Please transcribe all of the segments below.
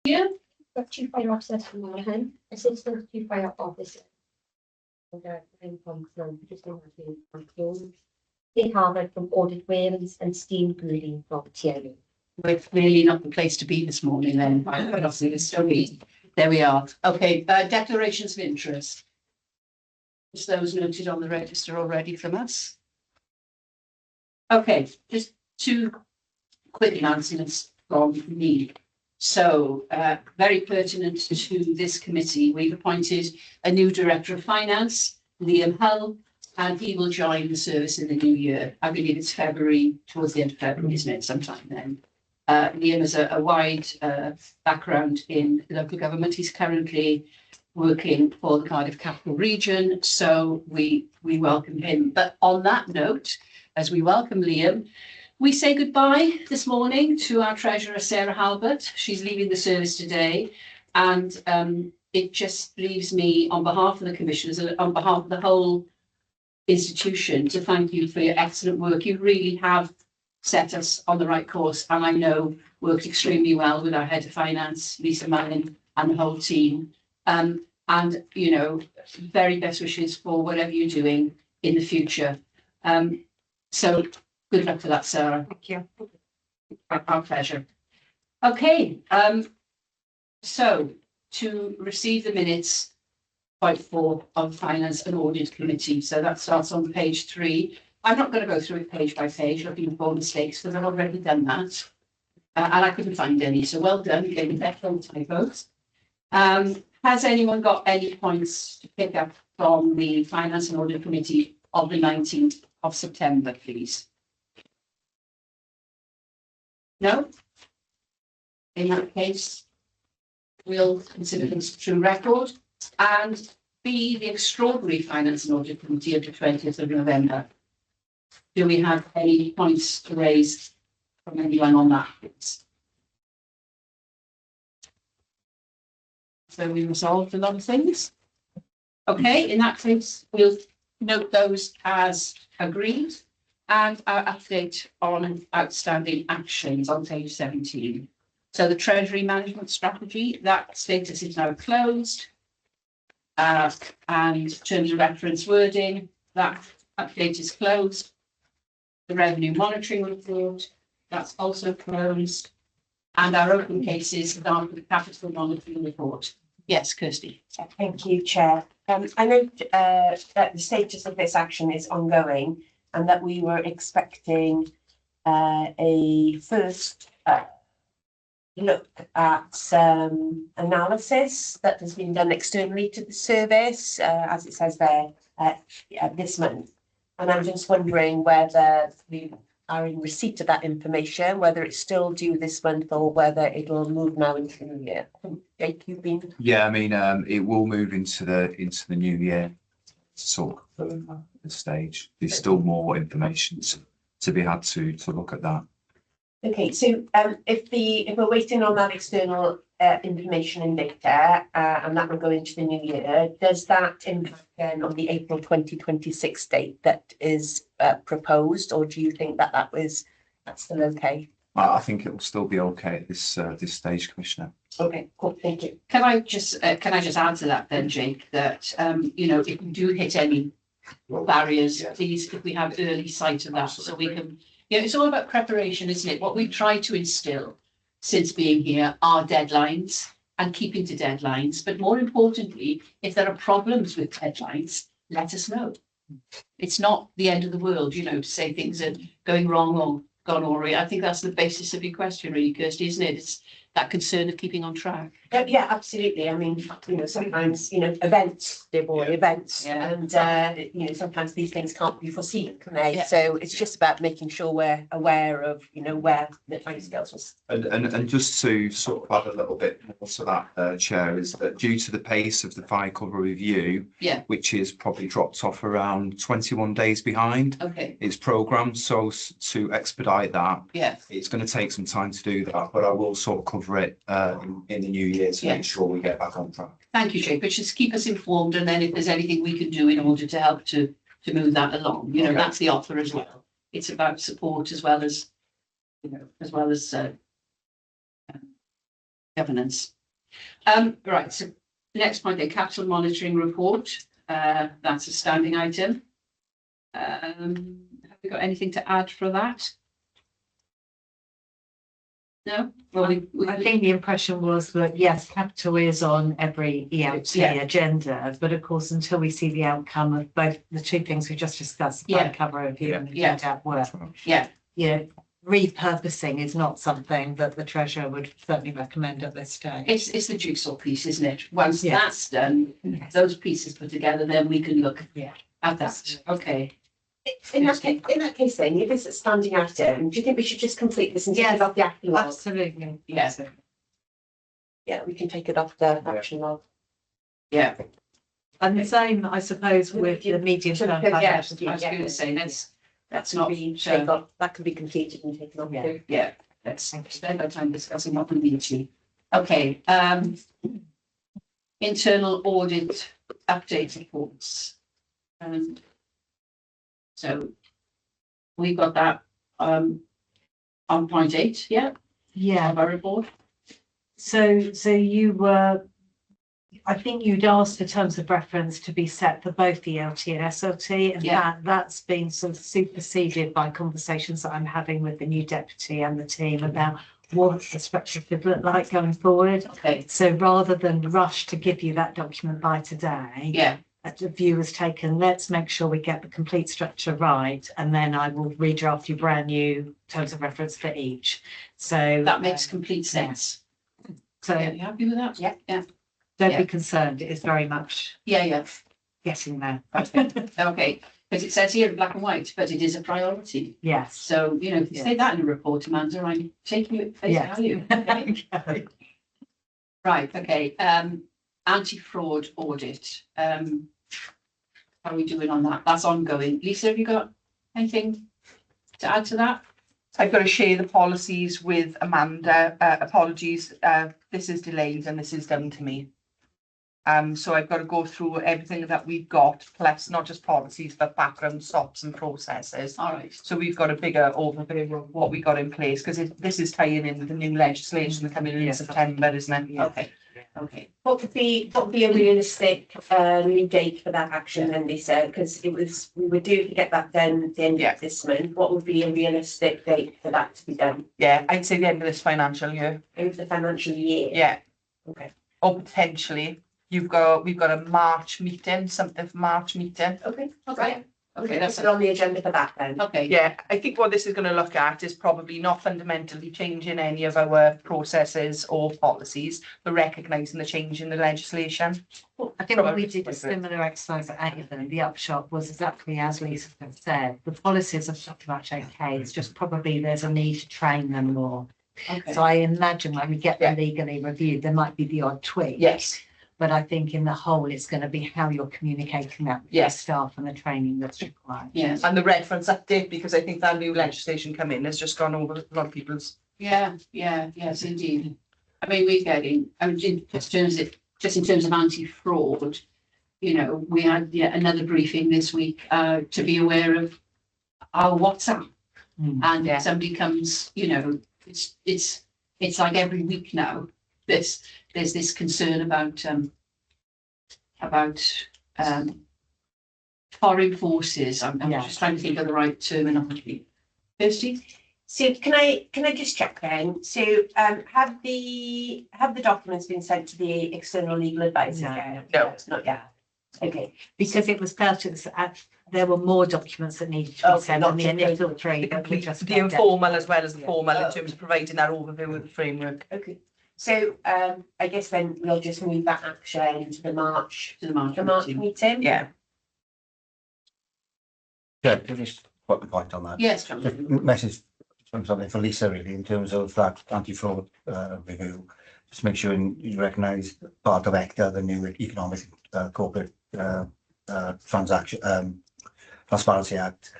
Yeah, got Chief Fire Officer from Monaghan, Assistant Chief Fire Officer. And I'm from just in State Harvard from Audit Wales and Steve Gooding from TLE. We're clearly not the place to be this morning then, but obviously it's still be. There we are. Okay, declarations of interest. Is those noted on the register already from us? Okay, just two quick announcements from me. So, very pertinent to this committee, we've appointed a new Director of Finance, Liam Hull, and he will join the service in the new year. I believe it's February, towards the end of February, isn't it? Sometime then. Liam has a wide background in local government. He's currently working for the Cardiff Capital Region, so we welcome him. But on that note, as we welcome Liam, we say goodbye this morning to our Treasurer, Sarah Halbert. She's leaving the service today, and it just leaves me, on behalf of the Commissioners, on behalf of the whole institution, to thank you for your excellent work. You really have set us on the right course, and I know worked extremely well with our Head of Finance, Lisa Mallin, and the whole team. And, you know, very best wishes for whatever you're doing in the future. So good luck for that, Sarah. Thank you. Our pleasure. Okay, so to receive the minutes, point 4 of Finance and Audit Committee. So that starts on page 3. I'm not going to go through it page by page, looking for mistakes, because I've already done that. And I couldn't find any, so well done, you gave me excellent typos. Has anyone got any points to pick up from the Finance and Audit Committee of the 19th of September, please? No? In that case, we'll consider this true record. And B, the extraordinary Finance and Audit Committee of the 20th of November. Do we have any points to raise from anyone on that, please? So we resolved a lot of things. Okay, in that case, we'll note those as agreed. And our update on outstanding actions on page 17. So the Treasury Management Strategy, that status is now closed. And terms of reference wording, that update is closed. The Revenue Monitoring Report, that's also closed. And our open cases are for the Capital Monitoring Report. Yes, Kirsty. Thank you, Chair. I know that the status of this action is ongoing, and that we were expecting a first look at analysis that has been done externally to the service, as it says there, this month. And I'm just wondering whether we are in receipt of that information, whether it's still due this month or whether it'll move now into the new year. Jake, you've been. Yeah, I mean, it will move into the new year. Sort of at this stage. There's still more information to be had to look at that. Okay, so if we're waiting on that external information and data, and that will go into the new year, does that impact then on the April 2026 date that is proposed, or do you think that that's still okay? I think it will still be okay at this stage, Commissioner. Okay, cool, thank you. Can I just add to that then, Jake, that you know, if we do hit any barriers, please, if we have early sight of that, so we can. Yeah, it's all about preparation, isn't it? What we've tried to instill since being here are deadlines and keeping to deadlines. But more importantly, if there are problems with deadlines, let us know. It's not the end of the world, you know, to say things are going wrong or gone awry. I think that's the basis of your question, really, Kirsty, isn't it? It's that concern of keeping on track. Yeah, absolutely. I mean, you know, sometimes, you know, events, dear boy, events, and you know, sometimes these things can't be foreseen, can they? Yeah. So it's just about making sure we're aware of, you know, where the timescales was. And just to sort of add a little bit more to that, Chair, is that due to the pace of the fire cover review, which is probably dropped off around 21 days behind its programme, so to expedite that, it's going to take some time to do that, but I will sort of cover it in the new year to make sure we get back on track. Thank you, Jake. But just keep us informed, and then if there's anything we can do in order to help to move that along, you know, that's the offer as well. It's about support as well as, you know, governance. Right, so the next point, the capital monitoring report, that's a standing item. Have we got anything to add for that? No? Well, I think the impression was that, yes, capital is on every ELT agenda, but of course, until we see the outcome of both the two things we just discussed, the cover review and the out work. Yeah. Yeah, repurposing is not something that the treasurer would certainly recommend at this stage. It's the jigsaw piece, isn't it? Once that's done, those pieces put together, then we can look at that. Okay. In that case then, if it's a standing item, do you think we should just complete this and take it off the action log? Absolutely. Yeah. Yeah, we can take it off the action log. Yeah. And the same, I suppose, with the medium term. Yeah, I was going to say, that's not, that can be completed and taken off. yeah, let's spend our time discussing what we need to. Okay, internal audit update reports. So we got that on point 8, of our report. So you were, I think you'd asked for terms of reference to be set for both the ELT and SLT, and that's been sort of superseded by conversations that I'm having with the new deputy and the team about what the structure should look like going forward. Okay. So rather than rush to give you that document by today, the view was taken, let's make sure we get the complete structure right, and then I will redraft you brand new terms of reference for each. So that makes complete sense. So you happy with that? Yeah. Don't be concerned, it is very much getting there. Okay, because it says here in black and white, but it is a priority. Yes. So, you know, if you say that in a report, Amanda, I'm taking you at face value. Okay. Right, okay. Anti-fraud audit. How are we doing on that? That's ongoing. Lisa, have you got anything to add to that? I've got to share the policies with Amanda. Apologies, this is delayed and this is down to me. So I've got to go through everything that we've got, plus not just policies, but background stops and processes. All right. So we've got a bigger overview of what we got in place, because this is tying in with the new legislation coming in September, isn't it? Okay. Okay. What would be a realistic new date for that action then, Lisa? Because we were due to get that done at the end of this month. What would be a realistic date for that to be done? Yeah, I'd say the end of this financial year. End of the financial year? Yeah. Okay. Or potentially, we've got a March meeting, something for March meeting. Okay. Okay. Okay, That's on the agenda for that then. Okay. Yeah, I think what this is going to look at is probably not fundamentally changing any of our processes or policies, but recognising the change in the legislation. Well, I think when we did a similar exercise at Avon, the upshot was exactly as Lisa said. The policies are pretty much okay. It's just probably there's a need to train them more. Okay. So I imagine when we get them legally reviewed, there might be the odd tweak. Yes. But I think in the whole, it's going to be how you're communicating that with your staff and the training that's required. Yes. And the reference update, because I think that new legislation come in has just gone over a lot of people's. Yes, indeed. I mean, we're getting, just in terms of anti-fraud, you know, we had another briefing this week to be aware of our WhatsApp. And if somebody comes, you know, it's like every week now. There's this concern about foreign forces. I'm just trying to think of the right terminology. Kirsty? So can I just check then? So have the documents been sent to the external legal advisor? No, not yet. Okay. Because it was felt there were more documents that needed to be sent than the initial three. The informal as well as the formal in terms of providing that overview of the framework. Okay. So I guess then we'll just move that action to the March meeting. Yeah. Yeah, just put the point on that. Yes, John. Just message from something for Lisa really in terms of that anti-fraud review. Just make sure you recognise part of ECTA, the new Economic Corporate Transparency Act,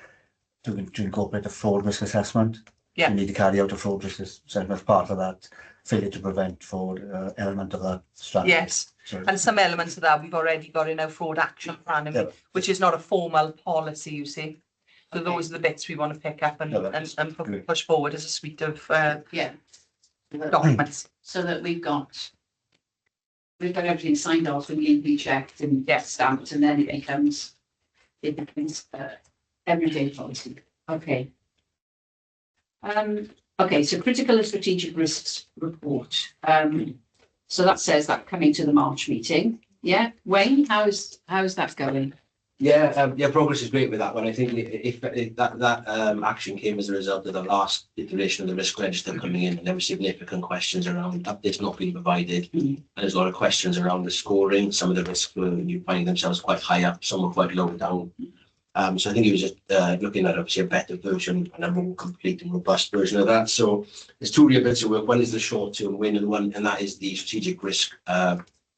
to incorporate a fraud risk assessment. Yeah. You need to carry out a fraud risk assessment as part of that failure to prevent fraud element of that strategy. Yes. And some elements of that we've already got in our fraud action plan, which is not a formal policy, you see. So those are the bits we want to pick up and push forward as a suite of documents. So that we've got everything signed off and legally checked and stamped, and then it becomes everyday policy. Okay. Okay, so critical and strategic risks report. So that says that coming to the March meeting. Yeah, Wayne, how's that going? Yeah, progress is great with that one. I think if that action came as a result of the last iteration of the risk register coming in, and there were significant questions around updates not being provided, and there's a lot of questions around the scoring. Some of the risks were finding themselves quite high up, some were quite low down. So I think he was just looking at obviously a better version and a more complete and robust version of that. So there's two real bits of work. One is the short-term win, and that is the strategic risk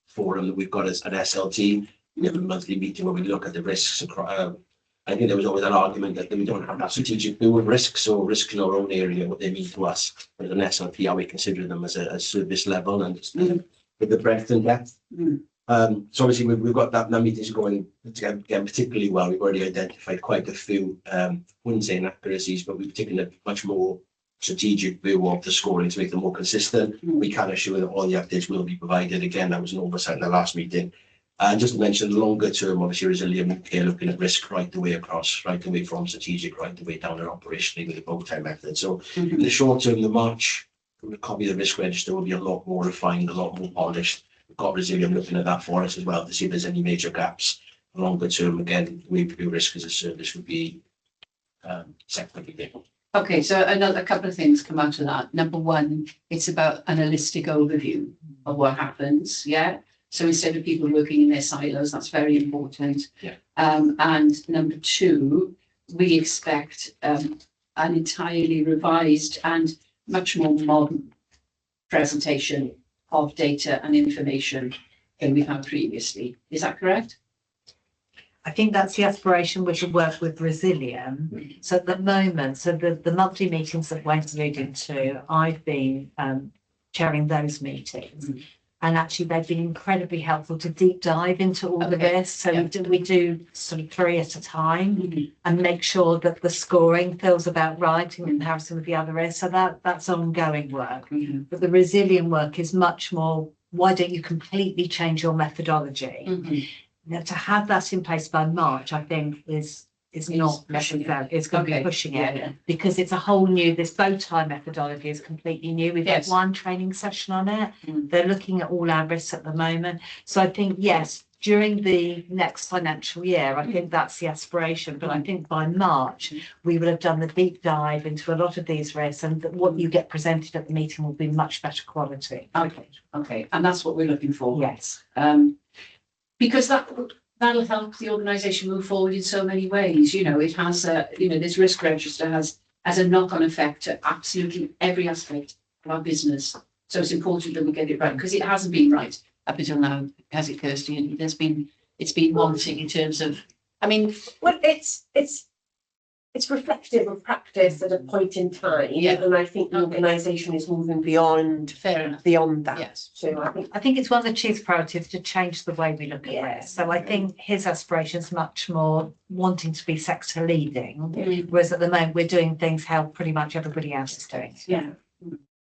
forum that we've got as an SLT. We have a monthly meeting where we look at the risks. I think there was always an argument that we don't have that strategic view of risks, or risks in our own area, what they mean to us. But an SLP, how we consider them as a service level, and with the breadth and depth. So obviously we've got that meeting's going again particularly well. We've already identified quite a few, wouldn't say inaccuracies, but we've taken a much more strategic view of the scoring to make them more consistent. We can assure that all the updates will be provided. Again, that was an oversight in the last meeting. And just to mention, longer term, obviously Resilient UK looking at risk right the way across, right the way from strategic, right the way down and operationally with the bow tie method. So in the short term, the March copy of the risk register will be a lot more refined, a lot more polished. We've got Resilient looking at that for us as well to see if there's any major gaps. Longer term, again, we view risk as a service would be secondary. Okay, so a couple of things come out of that. Number one, it's about an holistic overview of what happens. Yeah. So instead of people working in their silos, that's very important. Yeah. And number two, we expect an entirely revised and much more modern presentation of data and information than we've had previously. Is that correct? I think that's the aspiration we should work with Resilient. So at the moment, so the monthly meetings that Wayne's alluding to, I've been chairing those meetings. And actually, they've been incredibly helpful to deep dive into all the risks. So we do sort of 3 at a time and make sure that the scoring feels about right in comparison with the other risks. So that's ongoing work. But the Resilient work is much more, why don't you completely change your methodology? Now, to have that in place by March, I think is not necessary. It's going to be pushing it because it's a whole new, this bow tie methodology is completely new. We've had one training session on it. They're looking at all our risks at the moment. So I think, yes, during the next financial year, I think that's the aspiration. But I think by March, we will have done the deep dive into a lot of these risks, and what you get presented at the meeting will be much better quality. Okay. And that's what we're looking for. Yes. Because that'll help the organisation move forward in so many ways. You know, it has this risk register has a knock-on effect to absolutely every aspect of our business. So it's important that we get it right, because it hasn't been right up until now, has it, Kirsty? And it's been wanting in terms of, I mean, well, it's reflective of practice at a point in time, and I think the organisation is moving beyond that. Yes. So I think it's one of the chief priorities to change the way we look at this. So I think his aspiration is much more wanting to be sector leading, whereas at the moment we're doing things how pretty much everybody else is doing. Yeah.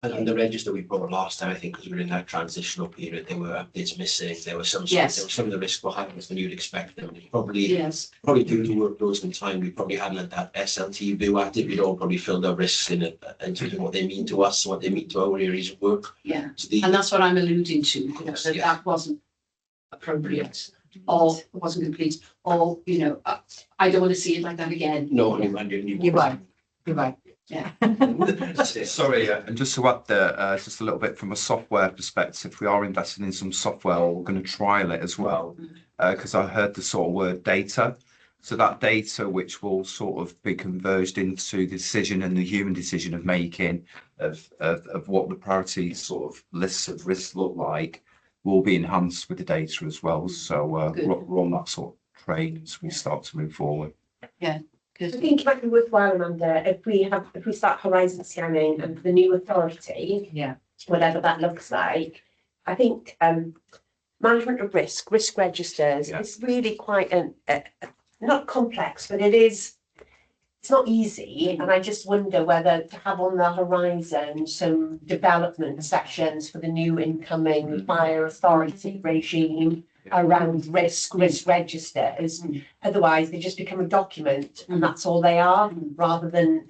And the register we brought last time, I think, because we were in that transitional period, there were updates missing. There were some of the risks behind us than you'd expect them. Probably due to workloads and time, we probably hadn't had that SLT view at it. We'd all probably filled our risks in terms of what they mean to us, what they mean to our areas of work. Yeah, so and that's what I'm alluding to. That wasn't appropriate, or wasn't complete, or I don't want to see it like that again. No, I mean, you're right. Yeah. Sorry, and just to add there, just a little bit from a software perspective, we are investing in some software. We're going to trial it as well, because I heard the sort of word data. So that data, which will sort of be converged into the decision and the human decision of making of what the priority sort of lists of risks look like, will be enhanced with the data as well. So we're on that sort of train as we start to move forward. Yeah. I think it might be worthwhile, Amanda, if we start horizon scanning and the new authority, whatever that looks like. I think management of risk registers is really quite not complex, but it is it's not easy, and I just wonder whether to have on the horizon some development sessions for the new incoming fire authority regime around risk registers. Otherwise, they just become a document and that's all they are, rather than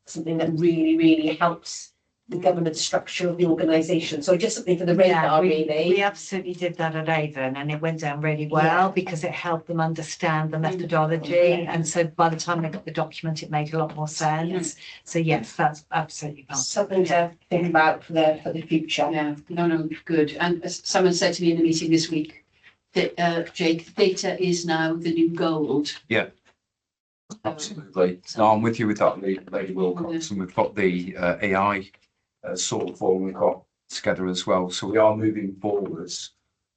something that really helps the governance structure of the organisation. So just something for the radar, really. We absolutely did that at Avon, and it went down really well because it helped them understand the methodology. And so by the time they got the document, it made a lot more sense. So yes, that's absolutely fine. Something to think about for the future. Yeah, no, good. And as someone said to me in a meeting this week, that Jake, data is now the new gold. Yeah. Absolutely. No, I'm with you with that, Lady Wilcox, and we've got the AI sort of forum we've got together as well. So we are moving forwards,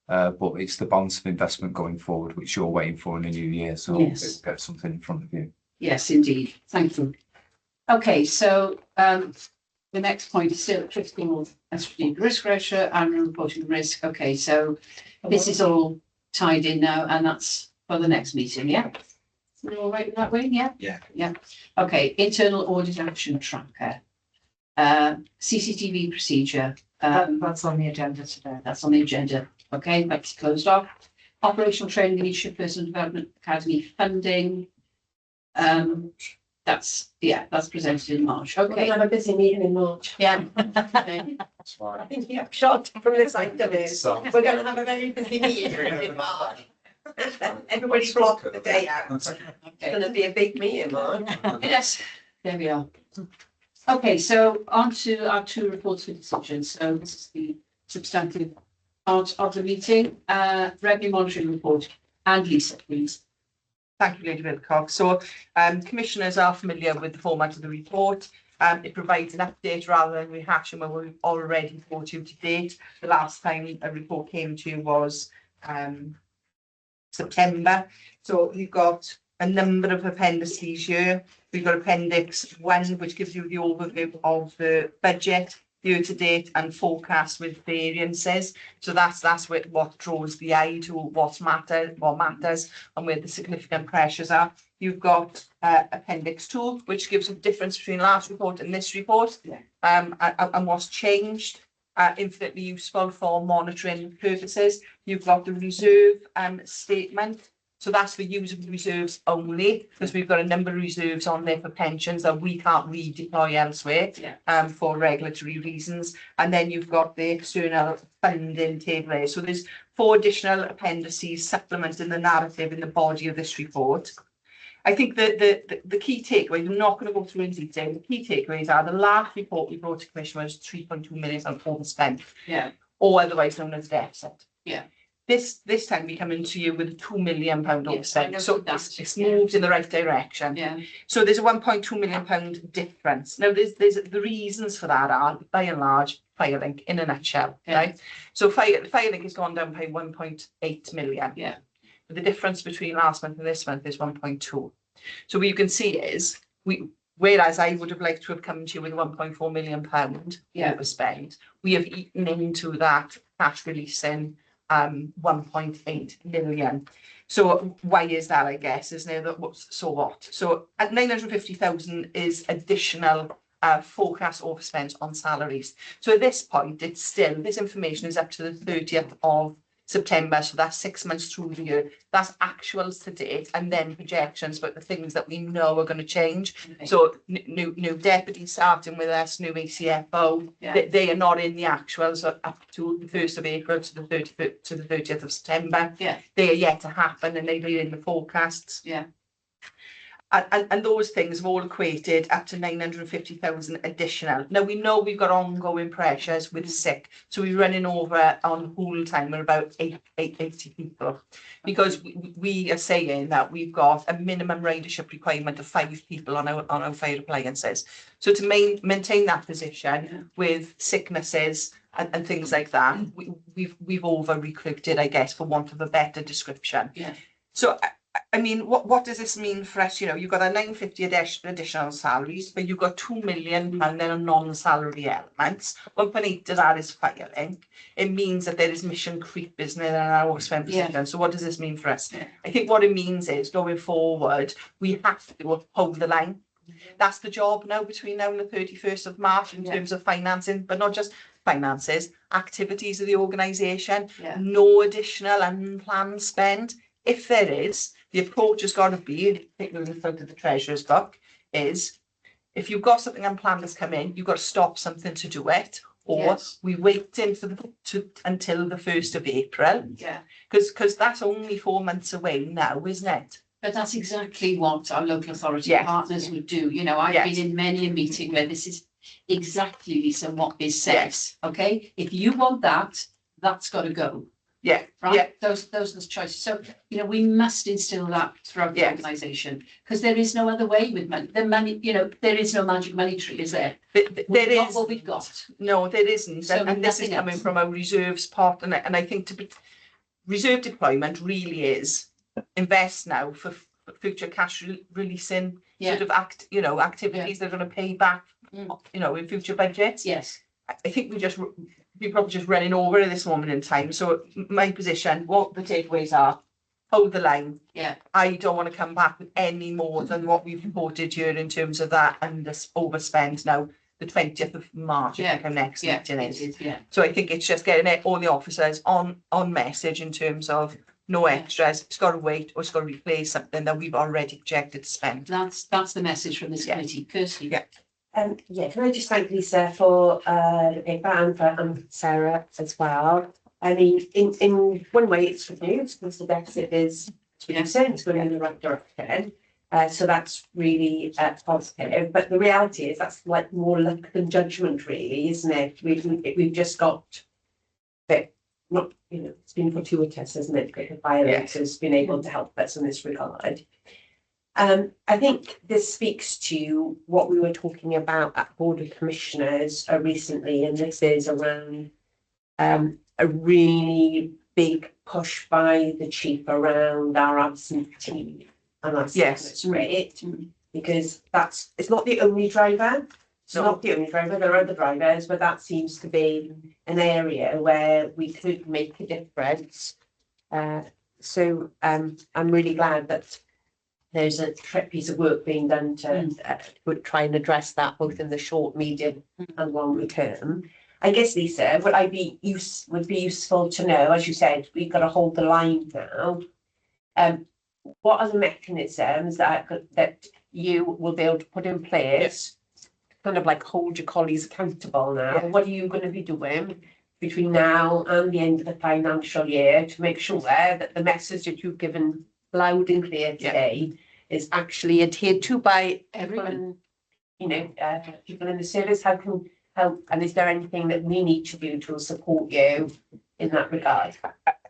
but it's the balance of investment going forward, which you're waiting for in the new year. So we'll get something in front of you. Yes, indeed. Thank you. Okay, so the next point is still 15 strategic risk ratio and reporting risk. Okay, so this is all tied in now, and that's for the next meeting. Yeah. We're all right with that way? Yeah. Yeah. Okay, internal audit action tracker. CCTV procedure. That's on the agenda today. That's on the agenda. Okay, that's closed off. Operational training, leadership, personal development academy funding. That's presented in March. We're Okay. going to have a busy meeting in March. Yeah. That's fine. I think the upshot from this item is we're going to have a very busy meeting in March. Everybody's blocked the day out. It's going to be a big meeting, March. Yes, there we are. Okay, so on to our two reports for decisions. So this is the substantive part of the meeting. Revenue monitoring report. And Lisa, please. Thank you, Lady Wilcox. So commissioners are familiar with the format of the report. It provides an update rather than rehashing what we've already brought you to date. The last time a report came to you was September. So we've got a number of appendices here. We've got Appendix 1, which gives you the overview of the budget year to date and forecast with variances. So that's what draws the eye to what matters and where the significant pressures are. You've got Appendix 2, which gives a difference between last report and this report, and what's changed. Infinitely useful for monitoring purposes. You've got the reserve statement. So that's for use of reserves only, because we've got a number of reserves on there for pensions that we can't redeploy elsewhere for regulatory reasons. And then you've got the external funding table there. So there's 4 additional appendices supplementing the narrative in the body of this report. I think the key takeaways, I'm not going to go through in detail, the key takeaways are the last report we brought to Commission was 3.2 million overspent, or otherwise known as deficit. This time we come into you with a £2 million overspent, so it's moved in the right direction. So there's a £1.2 million difference. Now there's the reasons for that are by and large Firelink in a nutshell, right? So Firelink has gone down by 1.8 million. The difference between last month and this month is 1.2. So what you can see is whereas I would have liked to have come to you with £1.4 million overspend, we have eaten into that cash releasing 1.8 million. So why is that, I guess, is now that so what? So at 950,000 is additional forecast overspend on salaries. So at this point, it's still, this information is up to the 30th of September, so that's 6 months through the year. That's actuals to date, and then projections, but the things that we know are going to change. So new deputy starting with us, new ACFO, they are not in the actuals up to the 1st of April to the 30th of September. They are yet to happen, and they'll be in the forecasts. And those things have all equated up to 950,000 additional. Now we know we've got ongoing pressures with sick, so we're running over on whole time. We're about 80 people, because we are saying that we've got a minimum ridership requirement of 5 people on our fire appliances. So to maintain that position with sicknesses and things like that, we've over recruited, I guess, for want of a better description. So I mean, what does this mean for us? You know, you've got a 950 additional salaries, but you've got 2 million and then non-salary elements. 1.8 of that is Firelink. It means that there is mission creep, isn't it, in our overspend position. So what does this mean for us? I think what it means is, going forward, we have to hold the line. That's the job now between now and the 31st of March in terms of financing, but not just finances, activities of the organisation. Yeah. No additional unplanned spend. If there is, the approach has got to be, particularly in front of the treasurer's book, is if you've got something unplanned that's come in, you've got to stop something to do it. Or Yes. we wait until the 1st of April. Yeah. Because that's only 4 months away now, isn't it? But that's exactly what our local authority Yes. partners would do. You know, I've Yes. been in many a meeting where this is exactly, Lisa, what is said. Yes. Okay, if you want that, that's got to go. Yeah. Right. Yeah. Those are the choices. So, you know, we must instill that throughout the Yes. organisation because there is no other way with money. The money, you know, there is no magic money tree, is there? There We've got is. what we've got. No, there isn't. So And this is nothing coming else. from our reserves part. And I think to be reserve deployment really is invest now for future cash releasing Yeah. sort of activities that are going to pay back, in future budgets. Yes. I think we're probably just running over at this moment in time. So my position, what the takeaways are, hold the line. Yeah. I don't want to come back with any more than what we've reported here in terms of that and this overspend now. The 20th of March, I think our next meeting is. Yeah. So I think it's just getting all the officers on message in terms of no extras. It's got to wait or it's got to replace something that we've already projected to spend. That's the message from this committee. Kirsty. Yeah. Can I just thank Lisa for the paper and Sarah as well. I mean, in one way, it's good news because the deficit is reducing, it's going in the right direction. So that's really positive. But the reality is that's like more luck than judgment, really, isn't it? We've just got that. Not, it's been fortuitous, isn't it? The violence has been able to help us in this regard. I think this speaks to what we were talking about at Board of Commissioners recently, and this is around a really big push by the chief around our absentee and our sickness rate, because it's not the only driver. It's not the only driver, there are other drivers, but that seems to be an area where we could make a difference. So I'm really glad that there's a piece of work being done to try and address that both in the short, medium and longer term. I guess, Lisa, would be useful to know, as you said, we've got to hold the line now. What are the mechanisms that you will be able to put in place? Kind of like hold your colleagues accountable now. Yeah. What are you going to be doing between now and the end of the financial year to make sure that the message that you've given loud and clear today is actually adhered to by everyone? People in the service, how can help, and is there anything that we need to do to support you in that regard?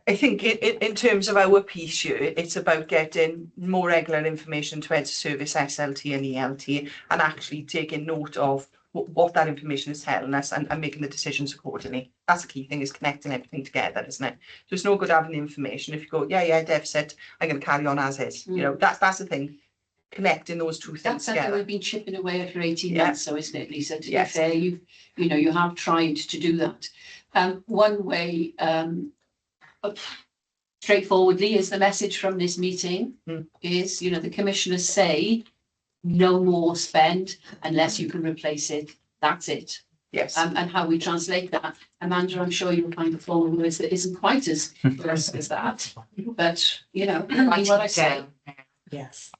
I think in terms of our piece here, it's about getting more regular information to Service SLT and ELT and actually taking note of what that information is telling us and making the decisions accordingly. That's the key thing, is connecting everything together, isn't it? So it's no good having the information if you go, deficit, I'm going to carry on as is. That's the thing, connecting those two things That's something together. we've been chipping away at for 18 months, so isn't it, Lisa? To be Yes. fair, you have tried to do that. One way, straightforwardly, is the message from this meeting is, the commissioners say no more spend unless you can replace it. That's it. Yes. And how we translate that. Amanda, I'm sure you'll find a form of words that isn't quite as brusque as that. But, that's what I say. Yes.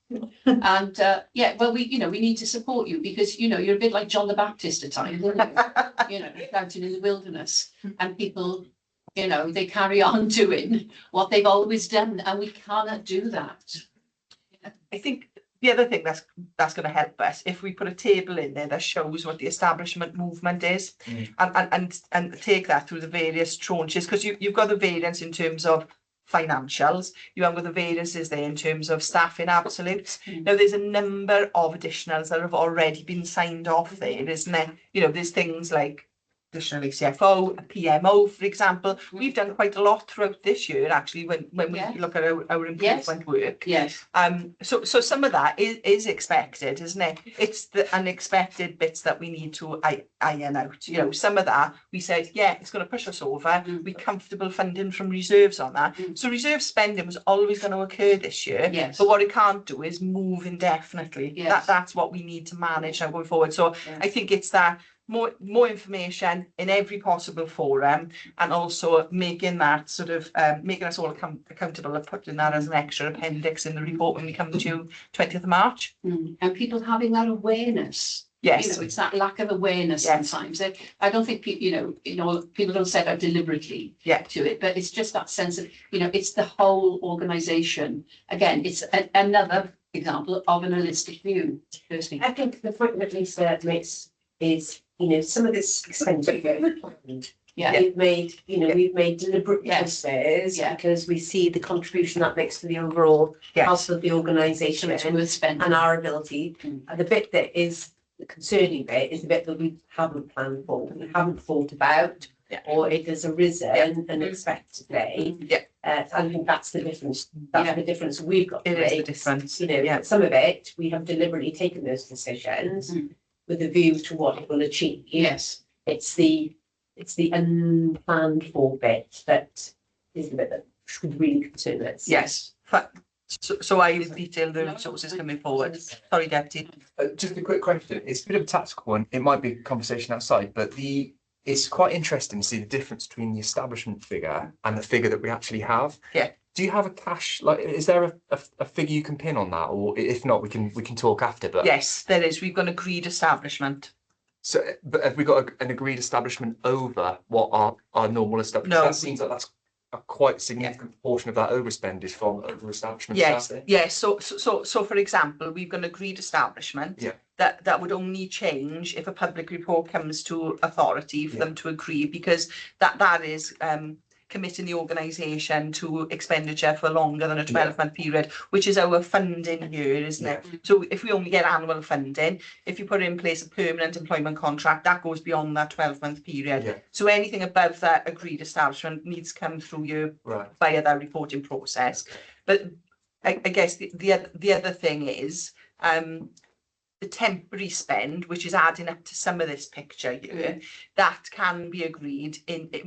And well, we need to support you because, you're a bit like John the Baptist at times, shouting in the wilderness, and people, they carry on doing what they've always done, and we cannot do that. I think the other thing that's going to help us, if we put a table in there that shows what the establishment movement is, and take that through the various tranches, because you've got the variance in terms of financials, you have got the variances there in terms of staffing absolutes. Now there's a number of additionals that have already been signed off there, isn't there? There's things like additional CFO, a PMO, for example. We've done quite a lot throughout this year, actually, when we Yeah. look at our improvement work. Yes. So some of that is expected, isn't it? It's the unexpected bits that we need to iron out. You know, some of that we said, yeah, it's going to push us over. We're comfortable funding from reserves on that. So reserve spending was always going to occur this year. Yes. But what it can't do is move indefinitely. Yes. That's what we need to manage now going forward. So Yeah. I think it's that more information in every possible forum, and also making that sort of making us all accountable and putting that as an extra appendix in the report when we come to 20th of March. And people having that awareness. Yes. You know, it's that lack of awareness Yes. sometimes. I don't think people, people don't set out deliberately Yeah. to it, but it's just that sense of, it's the whole organisation. Again, it's another example of an holistic view, personally. I think the point that Lisa makes is, some of this expenditure. Yeah. We've made deliberate Yes. choices Yeah. because we see the contribution that makes to the overall health of the organisation It's worth spending. and our ability. Mm. And the bit that is the concerning bit is the bit that we haven't planned for, we haven't thought about, Yeah. or it has arisen unexpectedly. Yeah. I think that's the difference. That's Yeah. the difference we've got to It is the make. difference. Yeah. Some of it, we have deliberately taken those decisions Mm. with a view to what it will achieve. Yes. It's the unplanned for bit that is the bit that should really concern us. Yes. So I will detail the resources coming forward. Sorry, Deputy. Just a quick question. It's a bit of a tactical one. It might be a conversation outside, but it's quite interesting to see the difference between the establishment figure and the figure that we actually have. Yeah. Do you have a cash, is there a figure you can pin on that? Or if not, we can talk after, but. Yes, there is. We've got an agreed establishment. So, but have we got an agreed establishment over what our normal establishment? No. That seems like that's a quite significant portion of that overspend is from over establishment. Yes, yes. So for example, we've got an agreed establishment. Yeah. That would only change if a public report comes to authority for them to agree, because that is committing the organisation to expenditure for longer than a 12-month period, which is our funding year, isn't it? So if we only get annual funding, if you put in place a permanent employment contract, that goes beyond that 12-month period. Yeah. So anything above that agreed establishment needs to come through you via that reporting process. But I guess the other thing is the temporary spend, which is adding up to some of this picture here, that can be agreed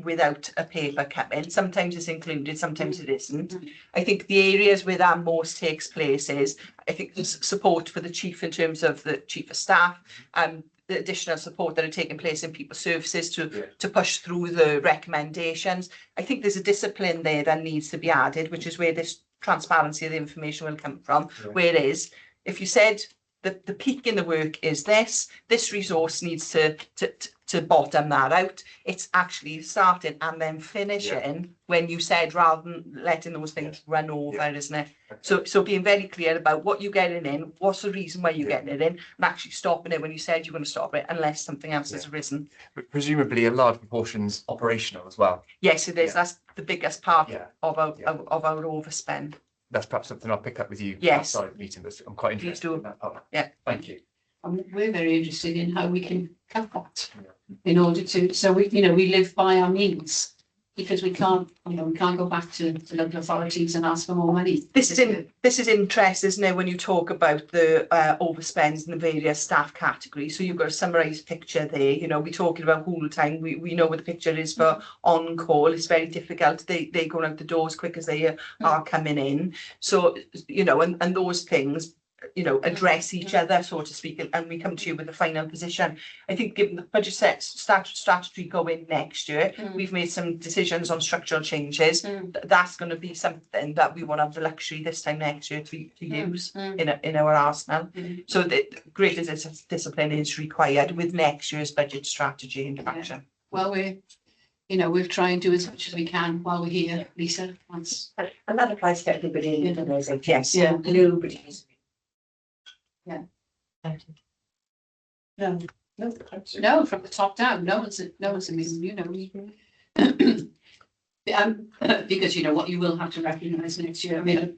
without a paper coming. Sometimes it's included, sometimes it isn't. I think the areas where that most takes place is, I think, there's support for the chief in terms of the chief of staff, the additional support that are taking place in people services to push through the recommendations. I think there's a discipline there that needs to be added, which is where this transparency of the information will come from. Whereas if you said the peak in the work is this resource needs to bottom that out, it's actually starting and then finishing when you said, rather than letting those things run over, isn't it? So being very clear about what you're getting in, what's the reason why you're getting it in, and actually stopping it when you said you're going to stop it, unless something else has arisen. But presumably a large proportion's operational as well. Yes, it is. That's the biggest part of our overspend. That's perhaps something I'll pick up with you Yes. outside the meeting, but I'm quite Please interested do. in that part. Yeah. Thank you. And we're very interested in how we can cut that in order to, so we live by our means, because we can't go back to local authorities and ask for more money. This is interest, isn't it, when you talk about the overspends in the various staff categories. So you've got a summarised picture there. We're talking about whole time. We know what the picture is for on call. It's very difficult. They go out the door as quick as they are coming in. So and those things address each other, so to speak, and we come to you with the final position. I think given the budget strategy going next year, we've made some decisions on structural changes. That's going to be something that we want to have the luxury this time next year to use in our arsenal. So the greater discipline is required with next year's budget strategy in action. Well, we've tried and do as much as we can while we're here, Lisa. And that applies to everybody in the organisation. Yes. Yeah. Nobody's. No, from the top down, no one's immune, because what you will have to recognise next year. I mean,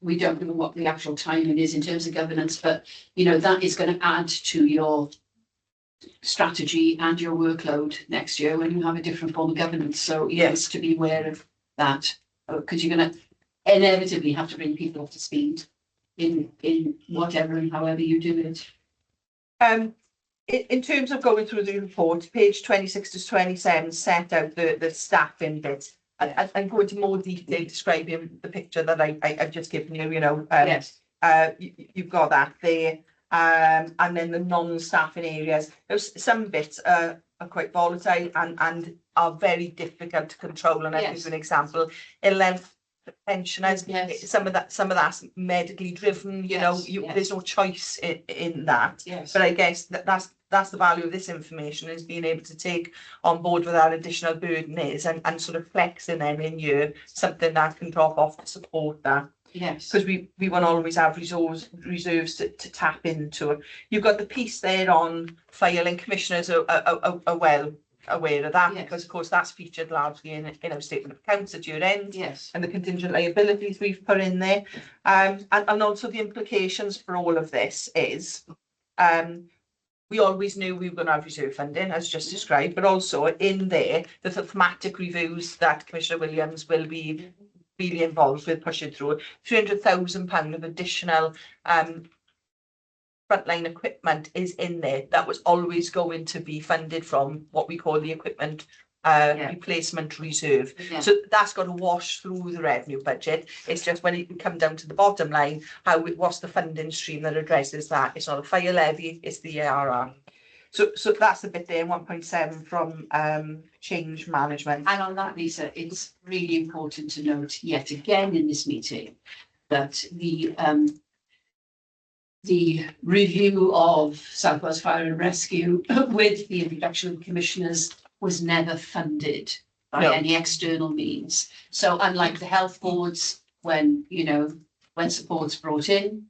we don't know what the actual timing is in terms of governance, but that is going to add to your strategy and your workload next year when you have a different form of governance. So yes, to be aware of that, because you're going to inevitably have to bring people up to speed in whatever and however you do it. In terms of going through the report, page 26 to 27 set out the staffing bit. And go into more detail describing the picture that I've just given you, you know. Yes. You've got that there. And then the non-staffing areas. There's some bits are quite volatile and are very difficult to control. And I'll give you an example. 11th pensioners, some of that's medically driven, you know, there's no choice in that. Yes. But I guess that's the value of this information, is being able to take on board what that additional burden is and sort of flexing then in year something that can drop off to support that. Yes. Because we won't always have reserves to tap into. You've got the piece there on filing. Commissioners are well aware of that, because of course that's featured largely in our statement of accounts at year end. Yes. And the contingent liabilities we've put in there. And also the implications for all of this is we always knew we were going to have reserve funding, as just described, but also in there, the thematic reviews that Commissioner Williams will be really involved with pushing through. £300,000 of additional frontline equipment is in there. That was always going to be funded from what we call the equipment replacement reserve. Yeah. So that's got to wash through the revenue budget. It's just when it can come down to the bottom line, what's the funding stream that addresses that? It's not a fire levy, it's the ARR. So that's the bit there, 1.7 from change management. And on that, Lisa, it's really important to note yet again in this meeting that the review of South Wales Fire and Rescue with the introduction of commissioners was never funded by any external means. So unlike the health boards, when support's brought in,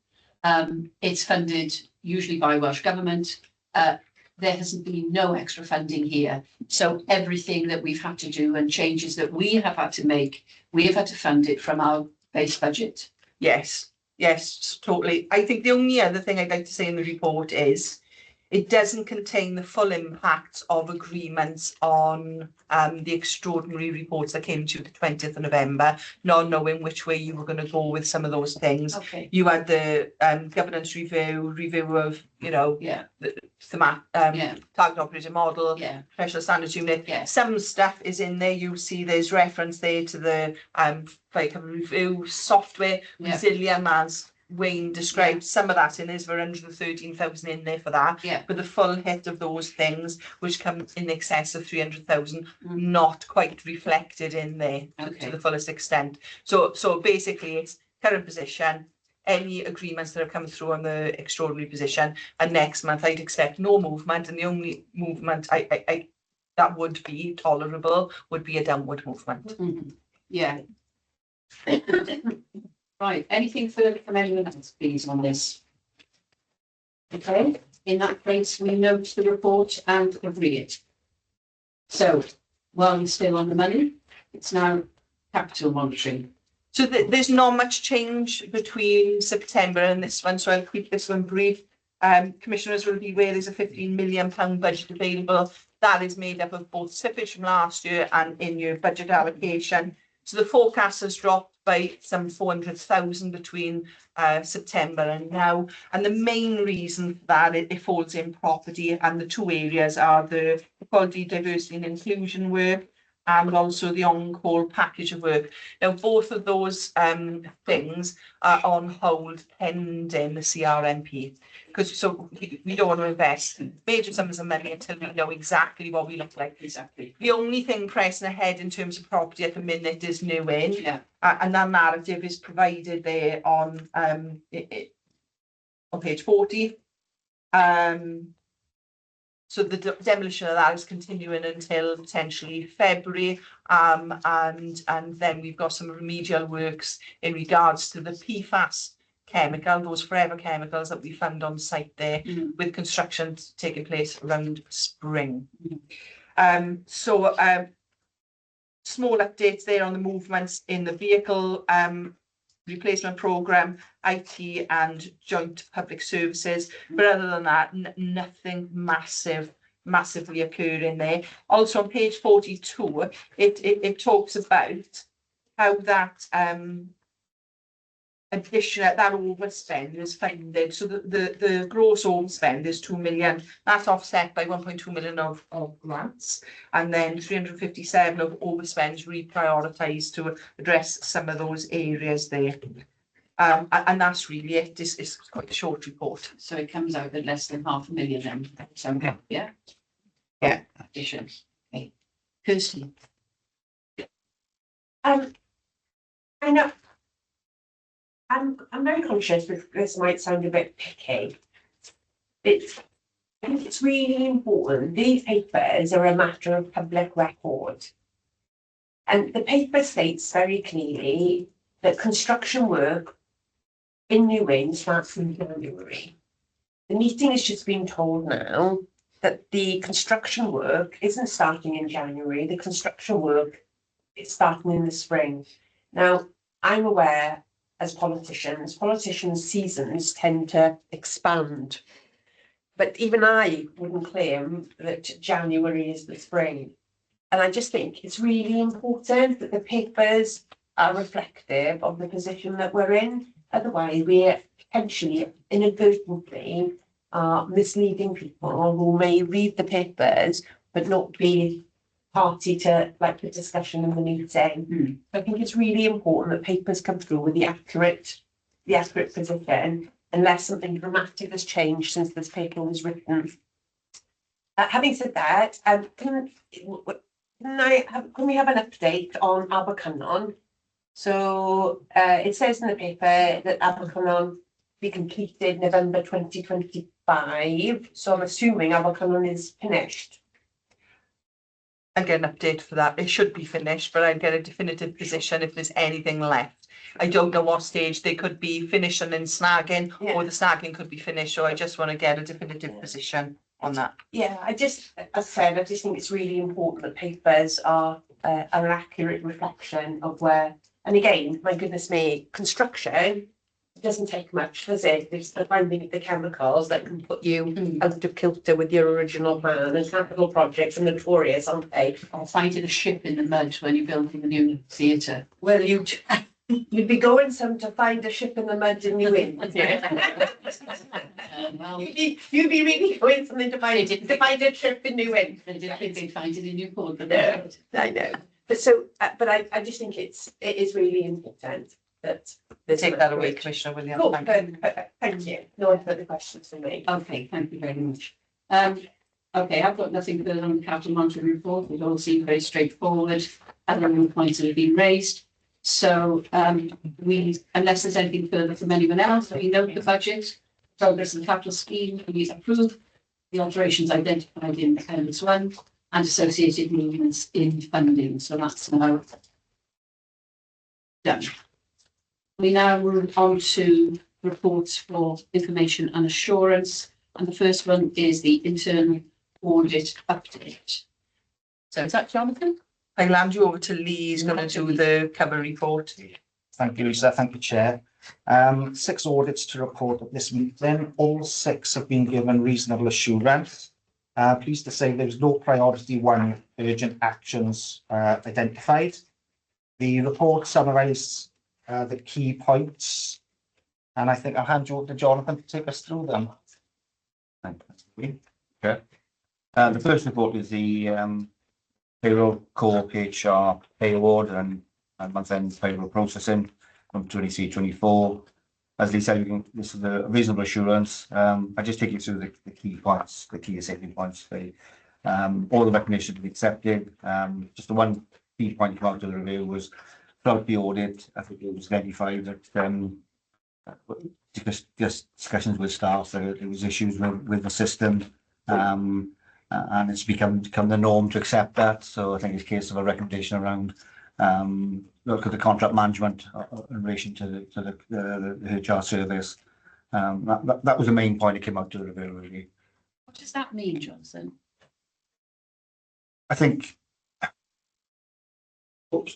it's funded usually by Welsh Government. There hasn't been no extra funding here. So everything that we've had to do and changes that we have had to make, we have had to fund it from our base budget. Yes, totally. I think the only other thing I'd like to say in the report is it doesn't contain the full impact of agreements on the extraordinary reports that came to the 20th of November, not knowing which way you were going to go with some of those things. Okay. You had the governance review of, the target operating model, professional standards unit. Some stuff is in there. You'll see there's reference there to the fire cover review software, resilient as Wayne described. Some of that in, there's 113,000 in there for that. But the full hit of those things, which come in excess of 300,000, not quite reflected in there to the fullest extent. So basically it's current position, any agreements that have come through on the extraordinary position, and next month I'd expect no movement, and the only movement I that would be tolerable would be a downward movement. Yeah. Right, anything further from anyone else, please, on this? Okay, in that case, we note the report and agree it. So, while we're still on the money, it's now capital monitoring. So there's not much change between September and this one, so I'll keep this one brief. Commissioners will be aware there's a £15 million budget available. That is made up of both slippage from last year and in-year budget allocation. So the forecast has dropped by some 400,000 between September and now. And the main reason for that, it falls in property, and the two areas are the equality, diversity and inclusion work, and also the on-call package of work. Now, both of those things are on hold pending the CRMP. Because we don't want to invest major sums of money until we know exactly what we look like. Exactly. The only thing pressing ahead in terms of property at the minute is new in. And that narrative is provided there on page 40. So the demolition of that is continuing until potentially February, and then we've got some remedial works in regards to the PFAS chemical, those forever chemicals that we found on site there, with construction taking place around spring. Small updates there on the movements in the vehicle replacement programme, IT and joint public services. But other than that, nothing massively occurring there. Also on page 42, it talks about how that additional, that overspend is funded. So the gross overspend is 2 million. That's offset by 1.2 million of grants, and then 357 of overspends reprioritised to address some of those areas there. And that's really it. It's quite a short report. So it comes out at less than £500,000 then. So, yeah. Yeah. Addition. Okay. Kirsty. I know. I'm very conscious that this might sound a bit picky. I think it's really important. These papers are a matter of public record. And the paper states very clearly that construction work in New Inn starts in January. The meeting has just been told now that the construction work isn't starting in January. The construction work is starting in the spring. Now, I'm aware as politicians' seasons tend to expand. But even I wouldn't claim that January is the spring. And I just think it's really important that the papers are reflective of the position that we're in. Otherwise, we're potentially inadvertently misleading people who may read the papers but not be party to like the discussion in the meeting. I think it's really important that papers come through with the accurate position, unless something dramatic has changed since this paper was written. Having said that, can we have an update on Abercynon? So it says in the paper that Abercynon be completed November 2025. So I'm assuming Abercynon is finished. I'll get an update for that. It should be finished, but I'll get a definitive position if there's anything left. I don't know what stage they could be finished and then snagging, or the snagging could be finished. So I just want to get a definitive position on that. Yeah, as I said, I just think it's really important that papers are an accurate reflection of where. And again, my goodness me, construction doesn't take much, does it? It's the finding the chemicals that can put you out of kilter with your original plan, and capital projects are notorious, aren't they? Or finding a ship in the mud when you're building a new theatre. Well, you'd be going some to find a ship in the mud in New Inn. Well, You'd be really going something to find a ship in New Inn. I didn't think they'd find it in Newport, but No, I know. But so, but I just think it is really important that They take that away, Commissioner Williams. Cool, Thank you. perfect, thank you. No further questions for me. okay, thank you very much. Okay, I've got nothing further on the capital monitoring report. It all seemed very straightforward. Other than the points that have been raised. So unless there's anything further from anyone else, we note the budget, progress of the capital scheme, we approve the alterations identified in Appendix 1 and associated movements in funding. So that's now done. We now move on to reports for information and assurance. And the first one is the internal audit update. So is that Jonathan? I'll hand you over to Lee. He's going to do the cover report. Thank you, Lisa. Thank you, Chair. 6 audits to report at this meeting. All 6 have been given reasonable assurance. Pleased to say there was no priority 1 urgent actions identified. The report summarised the key points, and I think I'll hand you over to Jonathan to take us through them. Thank you. Okay. The first report is the payroll co-op HR pay award and month-end payroll processing from 23-24. As Lee said, this is a reasonable assurance. I just take you through the key points, the key saving points. All the recognition to be accepted. Just the one key point to come out of the review was throughout the audit, I think it was identified that just discussions with staff, there was issues with the system, and it's become the norm to accept that. So I think it's a case of a recommendation around look at the contract management in relation to the HR service. That was the main point that came out to the review, really. What does that mean, Johnson? I think. Oops.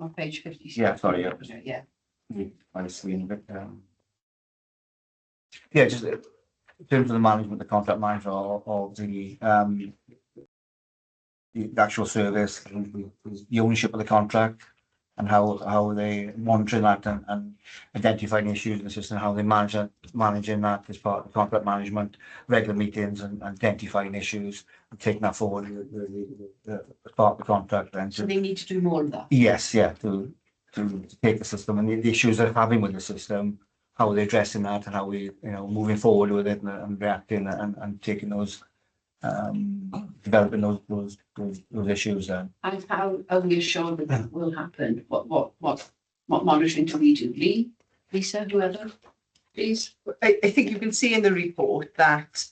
on page 56. Yeah, sorry, yeah. Yeah. I see in a bit, yeah, just in terms of the management, the contract manager of the actual service, the ownership of the contract and how they monitoring that and identifying issues in the system, how they managing that as part of the contract management, regular meetings and identifying issues and taking that forward as part of the contract then. So they need to do more of that. Yes, yeah, to take the system and the issues they're having with the system, how they're addressing that and how we, moving forward with it and reacting and taking those, developing those issues then. And how are we assured that that will happen? What monitoring do we do? Lee, Lisa, whoever, please? I think you can see in the report that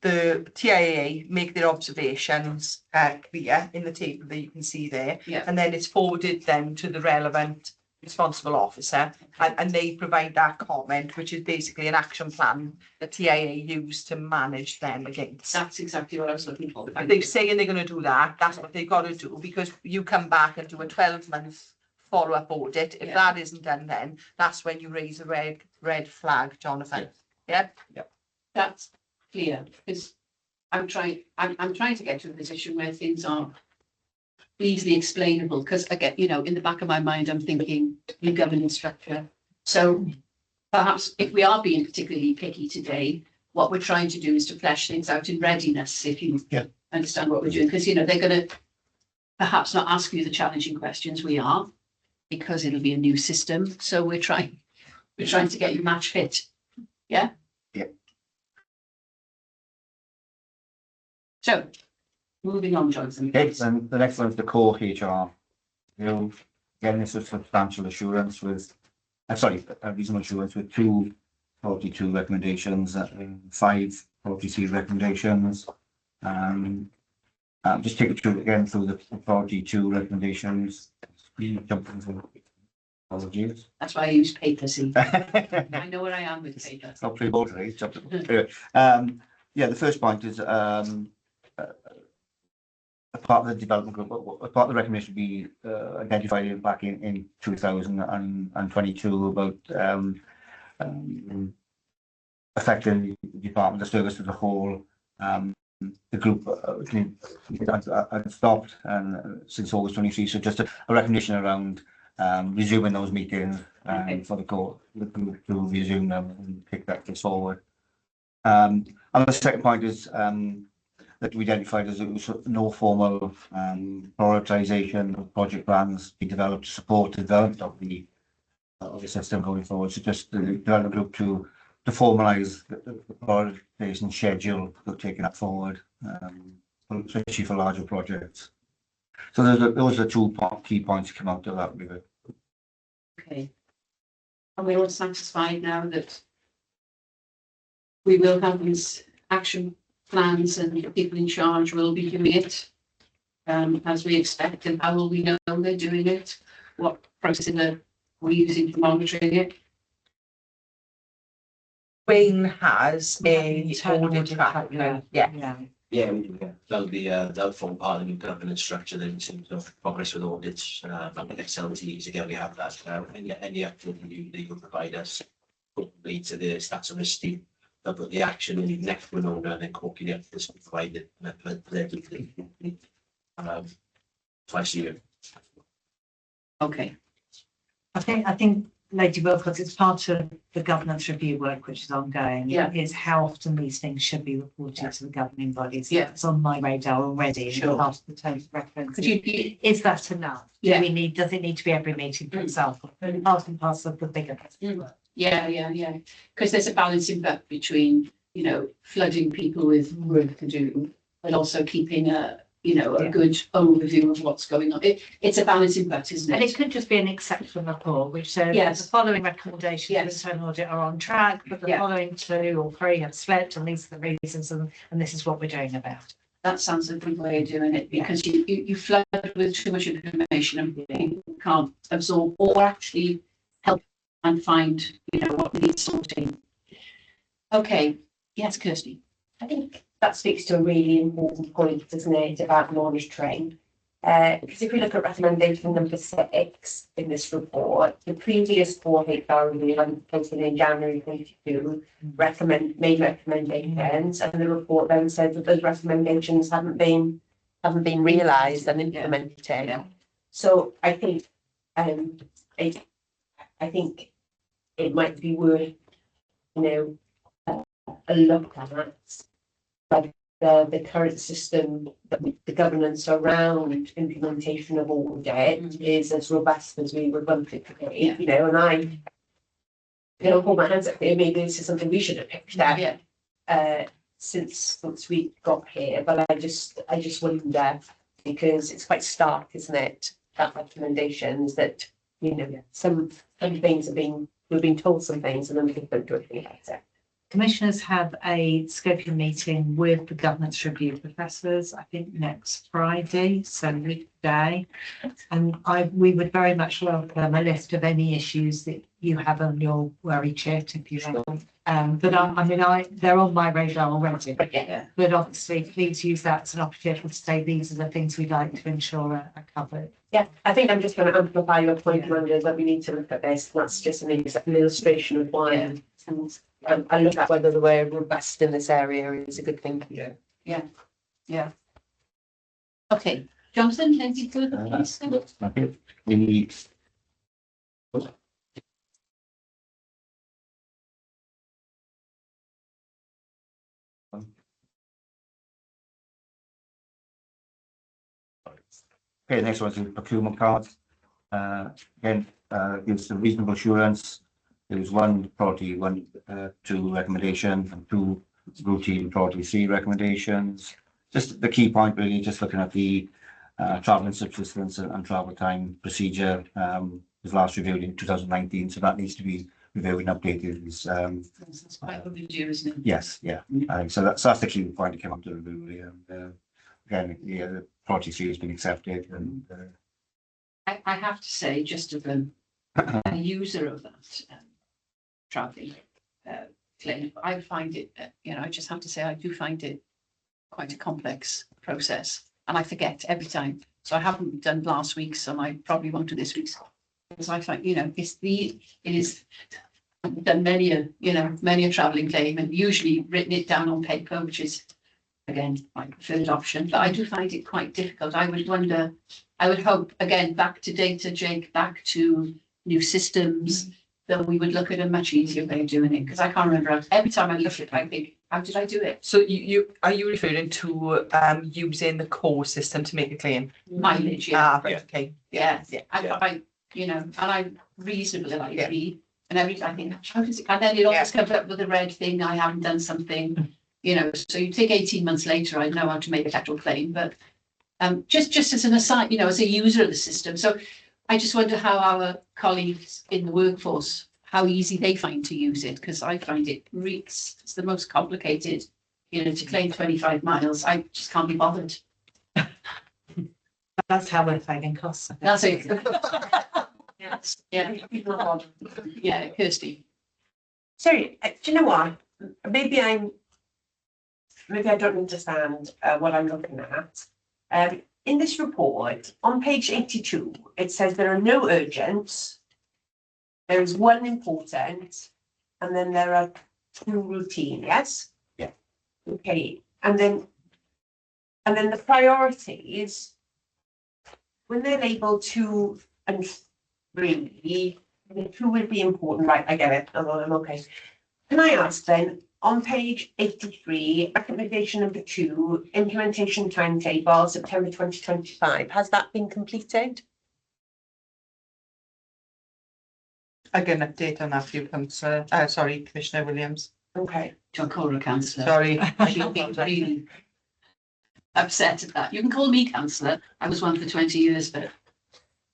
the TIA make their observations clear in the table that you can see there. Yeah. And then it's forwarded then to the relevant responsible officer and they provide that comment, which is basically an action plan the TIA use to manage them against. That's exactly what I was looking for. If they're saying they're going to do that, that's what they've got to do, because you come back and do a 12-month follow-up audit. If that isn't done, then that's when you raise a red flag, Jonathan. Yeah. That's clear, because I'm trying to get to a position where things are easily explainable, because again, in the back of my mind, I'm thinking new governance structure. So perhaps if we are being particularly picky today, what we're trying to do is to flesh things out in readiness, if you understand what we're doing, because they're going to perhaps not ask you the challenging questions we are, because it'll be a new system. So we're trying to get you match fit. Yeah. Yeah. So moving on, Jonathan. Okay, then the next one is the core HR. Again, this is substantial assurance with, reasonable assurance with 2 42 recommendations, 5 43 recommendations. Just take it through the 42 recommendations. Apologies. That's why I use paper, see. I know where I am with paper. Not pre-voted, the first point is a part of the development group, a part of the recommendation be identified back in 2022 about affecting the department, the service as a whole. The group had stopped since August 23, so just a recommendation around resuming those meetings for the group to resume them and take that case forward. And the second point is that we identified as it was no formal prioritization of project plans be developed to support the development of the system going forward. So just the development group to formalise the prioritization schedule for taking that forward, especially for larger projects. So those are 2 key points to come out of that review. Okay. And we're all satisfied now that we will have these action plans and the people in charge will be doing it as we expect. And how will we know they're doing it? What process are we using for monitoring it? Wayne has a audit track. Yeah, we do, yeah. That'll form part of the new governance structure then in terms of progress with audits, XLTs, again, we have that, any activity that you provide us, probably to the stats and risk team, they'll put the action in next to an owner and then copy the this provided, twice a year. Okay. I think Lady Wilcox, it's part of the governance review work which is ongoing. Yeah. Is how often these things should be reported to the governing bodies. Yeah. It's on my radar already. Sure. Part of the terms of reference. Could you, Is that enough? Yeah. Does it need to be every meeting, for example? Part and parcel of the bigger. yeah. Because there's a balancing act between, flooding people with work to do, but also keeping a good overview of what's going on. It's a balancing act, isn't And it? it could just be an exception report, which says Yes. the following recommendations of internal audit are on track, but the following 2 or 3 have slipped, and these are the reasons, and this is what we're doing about it. That sounds a good way of doing it, because you flood with too much information and people can't absorb or actually help and find, what needs sorting. Okay, yes, Kirsty. I think that speaks to a really important point, doesn't it, about monitoring. Because if we look at recommendation number 6 in this report, the previous 4 HR review undertaken in January 22 made recommendations, and the report then said that those recommendations haven't been realised and implemented. Yeah. So I think I think it might be worth, a look at like the current system, the governance around implementation of audit is as robust as we would want it to be, and I hold my hands up here, maybe this is something we should have picked up since we got here, but I just wonder, because it's quite stark, isn't it, that recommendations that, some things we've been told some things and then we don't do anything about it. Commissioners have a scoping meeting with the governance review professors, I think next Friday, so week today. And we would very much welcome a list of any issues that you have on your worry chart, if you like. But they're on my radar already. But obviously, please use that as an opportunity to say these are the things we'd like to ensure are covered. Yeah, I think I'm just going to amplify your point, Amanda, that we need to look at this. That's just an illustration of why. And I look at whether we're robust in this area is a good thing. Yeah. Okay, Jonathan, anything further, please? We need. Okay, next one is the procurement card. Again, gives a reasonable assurance. There was 1 priority 2 recommendation and 2 routine priority 3 recommendations. Just the key point really, just looking at the travel and subsistence and travel time procedure was last reviewed in 2019, so that needs to be reviewed and updated. That's quite overdue, isn't it? Yes, yeah. So that's the key point that came up to review. Again, the priority 3 has been accepted, and I have to say, just as a user of that travelling claim, I find it, I just have to say, I do find it quite a complex process, and I forget every time. So I haven't done last week's, and I probably won't do this week's, because I find, I've done many a travelling claim, and usually written it down on paper, which is, again, my preferred option, but I do find it quite difficult. I would hope, again, back to data, Jake, back to new systems, that we would look at a much easier way of doing it, because I can't remember. Every time I look at it, I think, how did I do it? So are you referring to using the core system to make a claim? Mileage, yeah. Right, okay. Yeah. And I'm reasonably likely, and I think, how does it, and then it always comes up with a red thing, I haven't done something, so you take 18 months later, I know how to make a capital claim, but just as an aside, as a user of the system. So I just wonder how our colleagues in the workforce, how easy they find to use it, because I find it's the most complicated, to claim 25 miles, I just can't be bothered. That's how we're finding costs. That's it. Yeah, Kirsty. Sorry, do you know what? Maybe I don't understand what I'm looking at. In this report, on page 82, it says there are no urgents. There is 1 important, and then there are 2 routine, yes? Yeah. Okay, and then the priorities, when they're labeled 2 and 3, the 2 will be important, right? I get it. I'm okay. Can I ask then, on page 83, recommendation number 2, implementation timetable, September 2025, has that been completed? I get an update on that for you, Commissioner Williams. Okay. Don't call her a councillor. Sorry. She'll be really upset at that. You can call me councillor. I was one for 20 years, but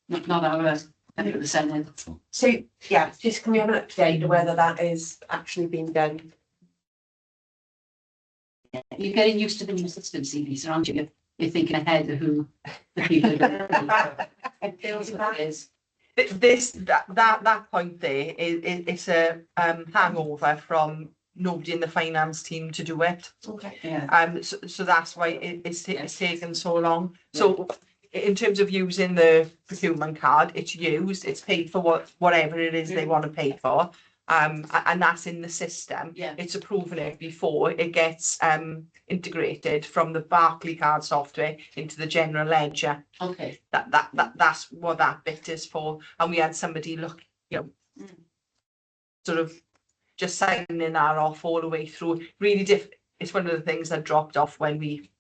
not our the Senate. So, yeah, just can we have an update of whether that is actually being done? You're getting used to the new system, CVs, aren't you? You're thinking ahead of who the people are. It feels that is. That point there it's a hangover from nobody in the finance team to do it. Okay. Yeah. So that's why it's taken so long. So in terms of using the procurement card, it's used, it's paid for whatever it is they want to pay for. And that's in the system. Yeah. It's approving it before it gets integrated from the Barclay card software into the general ledger. Okay. That's what that bit is for. And we had somebody look, sort of just signing that off all the way through. Really it's one of the things that dropped off when we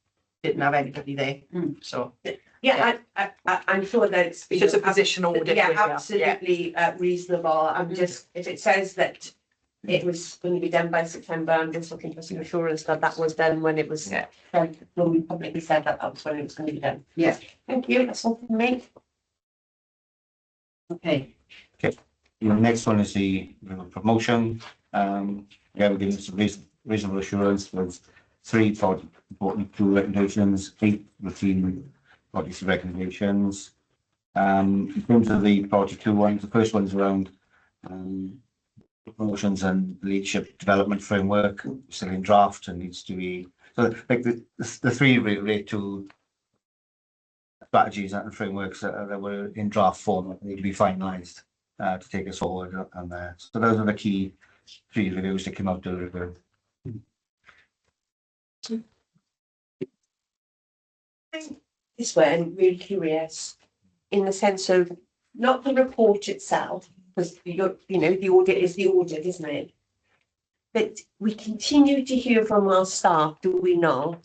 didn't have anybody there. So Yeah, I'm sure that it's it's just a position audit. yeah, with you. absolutely reasonable. I'm just, if it says that it was going to be done by September, I'm just looking for some assurance that that was done when it was, when we publicly said that that was when it was going to be done. Yeah. Thank you, that's all from me. Okay. The next one is the promotion. Yeah, we're giving some reasonable assurance with 3 important 2 recommendations, 8 routine policy recommendations. In terms of the priority 2 ones, the first one's around promotions and leadership development framework, still in draft and needs to be, so like the 3 relate to strategies and frameworks that were in draft form that need to be finalised to take us forward on there. So those are the key 3 reviews that came out of the review. This way, I'm really curious in the sense of not the report itself, because the audit is the audit, isn't it? But we continue to hear from our staff, do we not,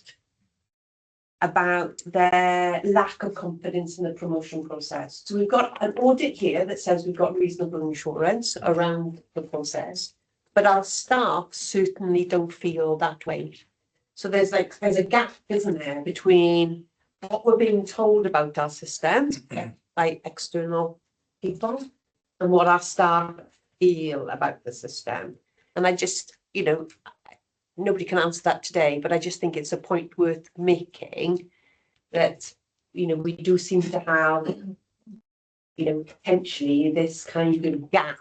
about their lack of confidence in the promotion process. So we've got an audit here that says we've got reasonable assurance around the process, but our staff certainly don't feel that way. So there's a gap, isn't there, between what we're being told about our system by external people and what our staff feel about the system. And I just, nobody can answer that today, but I just think it's a point worth making that, we do seem to have, potentially this kind of gap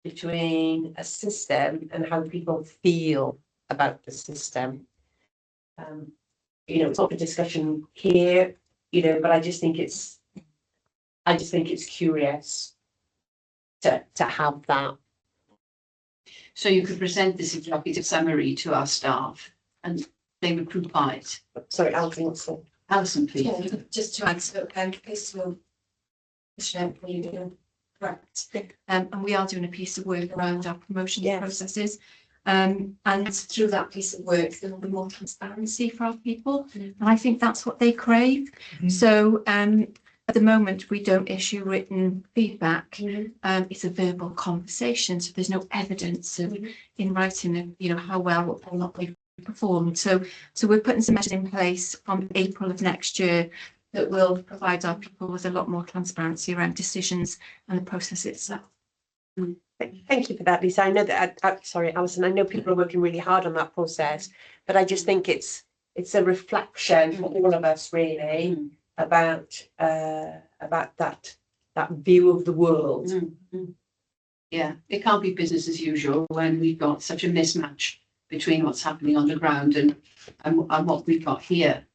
between a system and how people feel about the system. It's not a discussion here, but I just think it's curious to have that. So you could present this executive summary to our staff and they would provide it. Sorry, Alison. Alison, please. Yeah, just to add, so piece of correct. And we are doing a piece of work around our promotion processes. And through that piece of work, there will be more transparency for our people. And I think that's what they crave. So at the moment, we don't issue written feedback. It's a verbal conversation. So there's no evidence of in writing of, how well or not we've performed. So we're putting some measures in place from April of next year that will provide our people with a lot more transparency around decisions and the process itself. Thank you for that, Lisa. I know that, sorry, Alison, I know people are working really hard on that process, but I just think it's a reflection for all of us really about that view of the world. Yeah, it can't be business as usual when we've got such a mismatch between what's happening on the ground and what we've got here.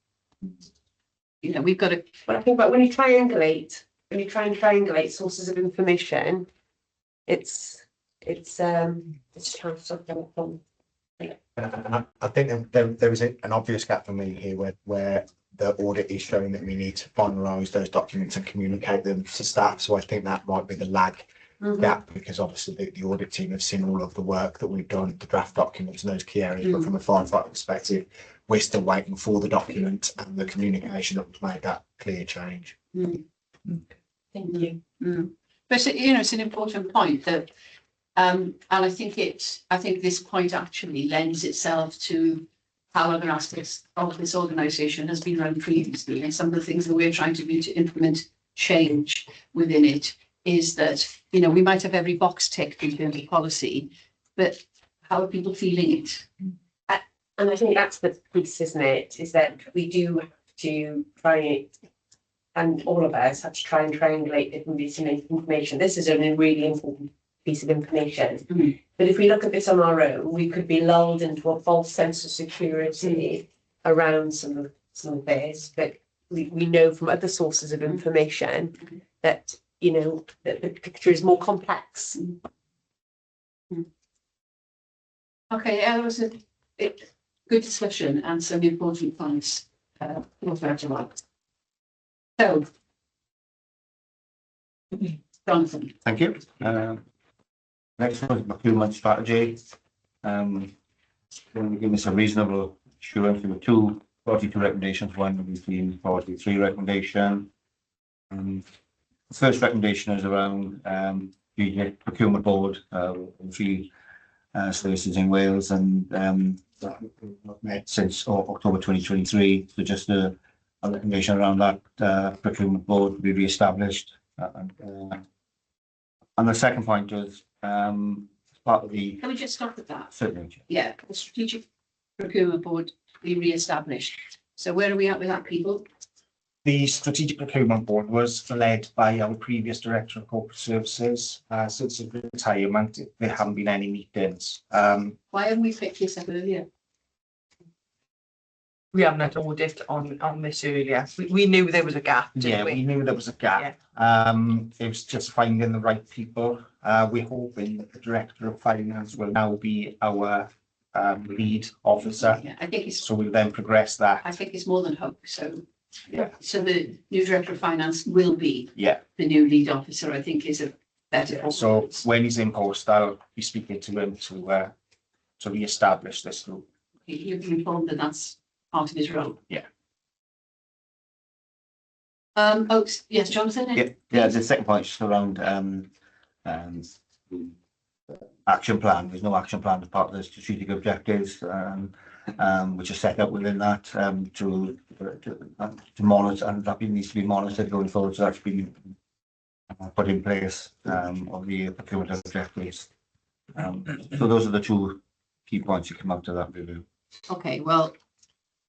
We've got to. But I think when you try and triangulate sources of information, it's something. I think there is an obvious gap for me here where the audit is showing that we need to finalise those documents and communicate them to staff. So I think that might be the lag gap, because obviously the audit team have seen all of the work that we've done, the draft documents and those key areas. But from a firefighter perspective, we're still waiting for the document and the communication that will make that clear change. Thank you. But it's an important point that, and I think this point actually lends itself to how other aspects of this organisation has been run previously, and some of the things that we're trying to do to implement change within it is that we might have every box ticked in terms of policy, but how are people feeling it? And I think that's the piece, isn't it? Is that we do have to try, and all of us have to try and triangulate different pieces of information. This is a really important piece of information. But if we look at this on our own, we could be lulled into a false sense of security around some of this. But we know from other sources of information that, you know, that the picture is more complex. Okay, yeah, that was a good discussion and some important points. So, Jonathan. Thank you. Next one is procurement strategy. Going to give us a reasonable assurance. There were 42 recommendations, one has been 43 recommendation. The first recommendation is around the procurement board, 3 services in Wales, and that we've not met since October 2023. So just a recommendation around that procurement board to be re-established. And the second point is part of the. Can we just stop at that? Certainly. Yeah, the strategic procurement board be re-established. So where are we at with that, people? The strategic procurement board was led by our previous director of corporate services. Since his retirement, there haven't been any meetings. Why haven't we picked this up earlier? We haven't had audit on this earlier. We knew there was a gap, didn't we knew there was a gap. It was just finding the right people. We're hoping that the director of finance will now be our lead officer. Yeah, I think it's. So we'll then progress that. I think it's more than hope. So. Yeah. So the new director of finance will be. Yeah. The new lead officer, I think, is a better. So when he's in post, I'll be speaking to him to re-establish this group. You've been informed that that's part of his role. Yeah. Oh, yes, Jonathan? Yeah, the second point is just around action plan. There's no action plan as part of the strategic objectives, which are set up within that to monitor, and that needs to be monitored going forward. So that's been put in place of the procurement objectives. So those are the 2 key points that come out of that review. Okay, well,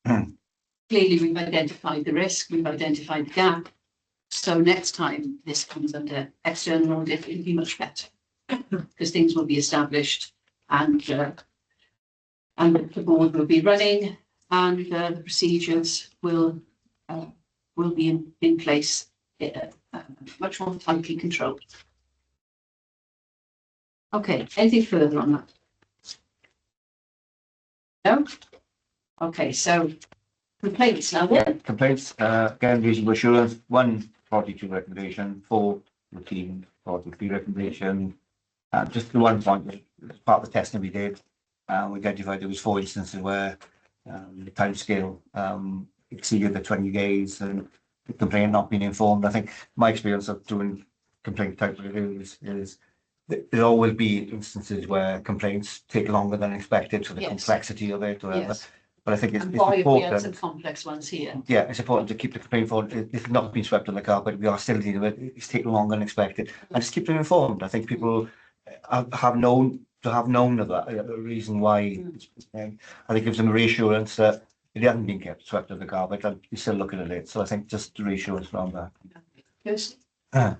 clearly we've identified the risk, we've identified the gap. So next time this comes under external audit, it'll be much better because things will be established and the board will be running and the procedures will be in place, much more tightly controlled. Okay, anything further on that? No? Okay, so complaints now. Yeah, complaints, again, reasonable assurance, 142 recommendation, 4 routine 43 recommendation. Just the one point, as part of the testing we did, we identified there was 4 instances where the timescale exceeded the 20 days and the complainant not being informed. I think my experience of doing complaint type reviews is there'll always be instances where complaints take longer than expected for the complexity of it or whatever. Yes. But I think it's We had important. some complex ones here. Yeah, it's important to keep the complaint forward. It's not been swept on the carpet. We are still dealing with it. It's taking longer than expected, and just keep them informed. I think people have known of that. The reason why I think it gives them a reassurance that it hasn't been kept swept on the carpet, and you're still looking at it. So I think just the reassurance around that. Yes. Yeah,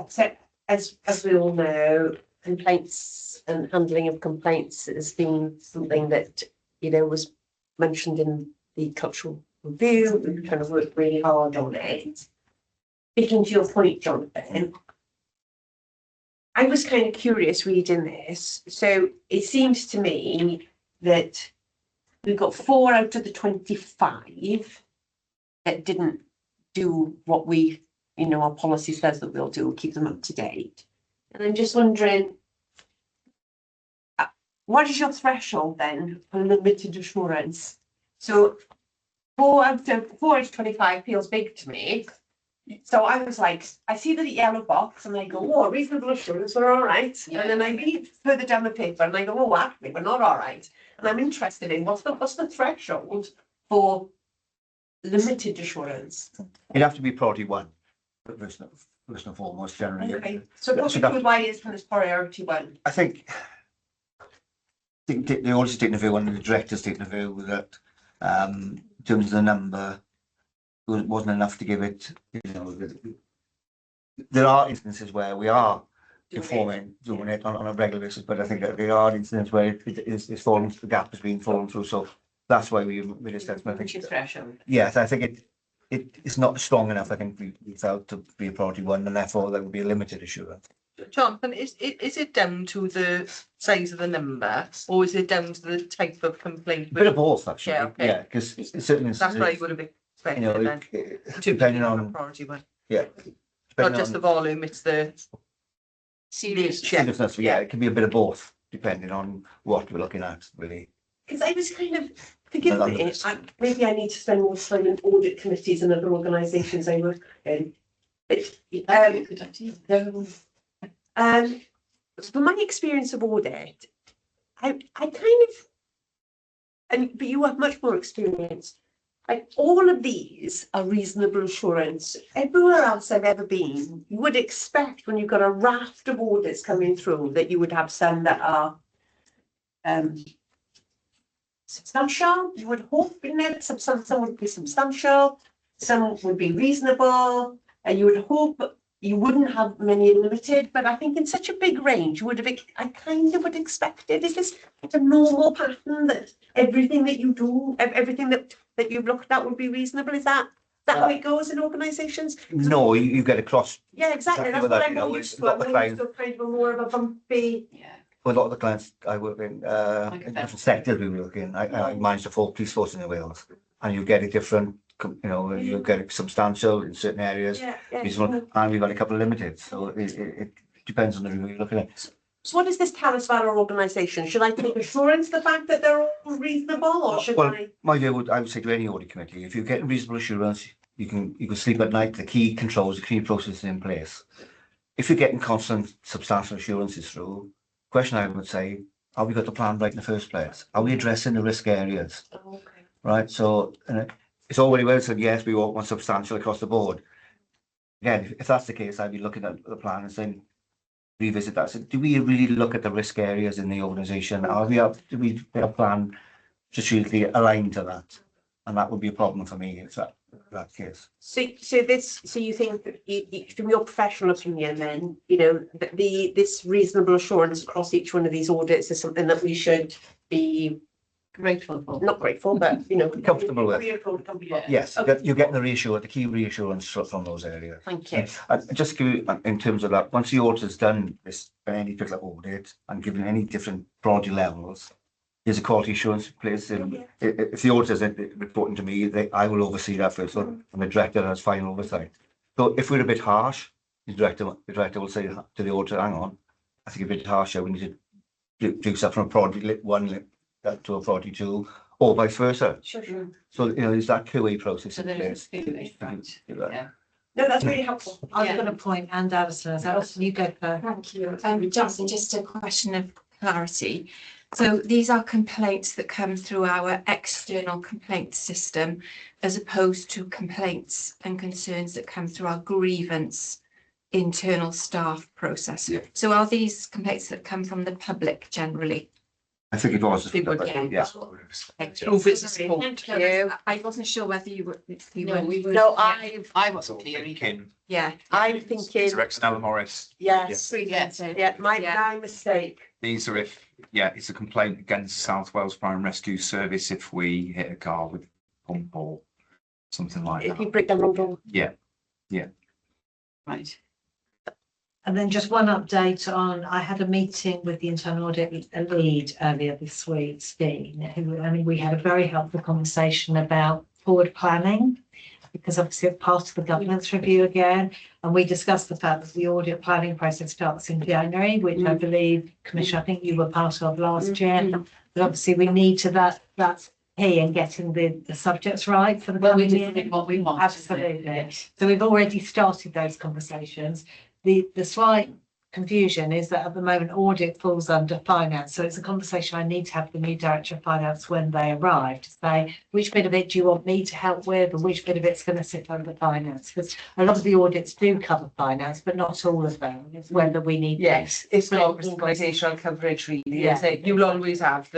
so as we all know, complaints and handling of complaints has been something that, you know, was mentioned in the cultural review. We've been trying to work really hard on it. Speaking to your point, Jonathan, I was kind of curious reading this. So it seems to me that we've got 4 out of the 25 that didn't do what we, you know, our policy says that we'll do, keep them up to date. And I'm just wondering, what is your threshold then for limited assurance? So 4 out of 25 feels big to me. So I was like, I see the yellow box and I go, oh, reasonable assurance, we're all right. Yeah. And then I read further down the paper and I go, oh, actually, we're not all right. And I'm interested in what's the threshold for limited assurance? It'd have to be priority 1, first and foremost, generally. Okay. So what should we why is this priority 1? I think the auditor's taking a view and the director's taking a view that in terms of the number, it wasn't enough to give it, you know, there are instances where we are doing it on a regular basis, but I think that there are instances where it's fallen, the gap has been fallen through, so that's why we made a assessment. Which is threshold. Yes, I think it's not strong enough, I think, we felt to be a priority one, and therefore there would be a limited assurance. Jonathan, is it down to the size of the number, or is it down to the type of complaint? A bit of both, actually. Yeah, okay. Yeah, because certainly. That's what I would have You expected know, then. depending on, Priority one. yeah. Not just the volume, it's the Serious. seriousness, yeah, it can be a bit of both, depending on what we're looking at, really. Because I was kind of, forgive me, maybe I need to spend more time in audit committees and other organisations I work in. Good idea. From my experience of audit, I kind of, but you have much more experience. Like all of these are reasonable assurance. Everywhere else I've ever been, you would expect when you've got a raft of audits coming through that you would have some that are substantial. You would hope in it some would be substantial, some would be reasonable, and you would hope you wouldn't have many limited. But I think in such a big range, you would have. I kind of would expect it. Is this a normal pattern that everything that you do, everything that you've looked at would be reasonable? Is that how it goes in organisations? No, you get across. Yeah, exactly. That's what I'm more used to. I'm more used to kind of more of a bumpy. Yeah. A lot of the clients I work in different sectors we work in. I manage the full police force in Wales, and you get a different, you get it substantial in certain areas, reasonable, and we've got a couple of limited. So it depends on the review you're looking at. So what does this tell us about our organisation? Should I take assurance the fact that they're all reasonable, or should I? My view I would say to any audit committee, if you're getting reasonable assurance, you can sleep at night. The key controls, the key processes in place. If you're getting constant substantial assurances through, question I would say, have we got the plan right in the first place? Are we addressing the risk areas? Oh, okay. Right, so it's all very well said, yes, we want substantial across the board. Again, if that's the case, I'd be looking at the plan and saying, revisit that. So do we really look at the risk areas in the organisation? Do we have a plan strategically aligned to that? And that would be a problem for me if that case. So you think that from your professional opinion, then this reasonable assurance across each one of these audits is something that we should be grateful for. Not grateful, but comfortable with. Yes, okay. you're getting the key reassurance from those areas. Thank you. And just to give you, in terms of that, once the auditor's done this any particular audit and given any different priority levels, there's a quality assurance in place. If the auditor's reporting to me, I will oversee that first, and the director has final oversight. So if we're a bit harsh, the director will say to the auditor, hang on, I think a bit harsher, we need to do stuff from a priority one to a priority two, or vice versa. Sure. So there's that QA process So in there's place. yeah. No, that's really helpful. I was going to point, and Alison, you go first. Thank you. Just a question of clarity. So these are complaints that come through our external complaint system, as opposed to complaints and concerns that come through our grievance internal staff process. Yeah. So are these complaints that come from the public generally? I think it was. Yeah. Proof it's a support. Thank you. I wasn't sure whether you were. No, I wasn't clear. Yeah. I'm thinking. Rexanella Morris. Yes. Yes. Yeah, my mistake. These are it's a complaint against South Wales Fire and Rescue Service if we hit a car with a pump or something like that. If you break down wrong door. Yeah. Right. And then just one update on, I had a meeting with the internal audit lead earlier this week, Steen, we had a very helpful conversation about forward planning, because obviously it's part of the governance review again. And we discussed the fact that the audit planning process starts in January, which I believe, Commissioner, I think you were part of last year. But obviously we need to that's key in getting the subjects right for the coming year. What we want. Absolutely. So we've already started those conversations. The slight confusion is that at the moment audit falls under finance, so it's a conversation I need to have with the new director of finance when they arrive to say which bit of it do you want me to help with, and which bit of it's going to sit under finance, because a lot of the audits do cover finance but not all of them. It's whether we need it's not organisational coverage really, is it? You'll always have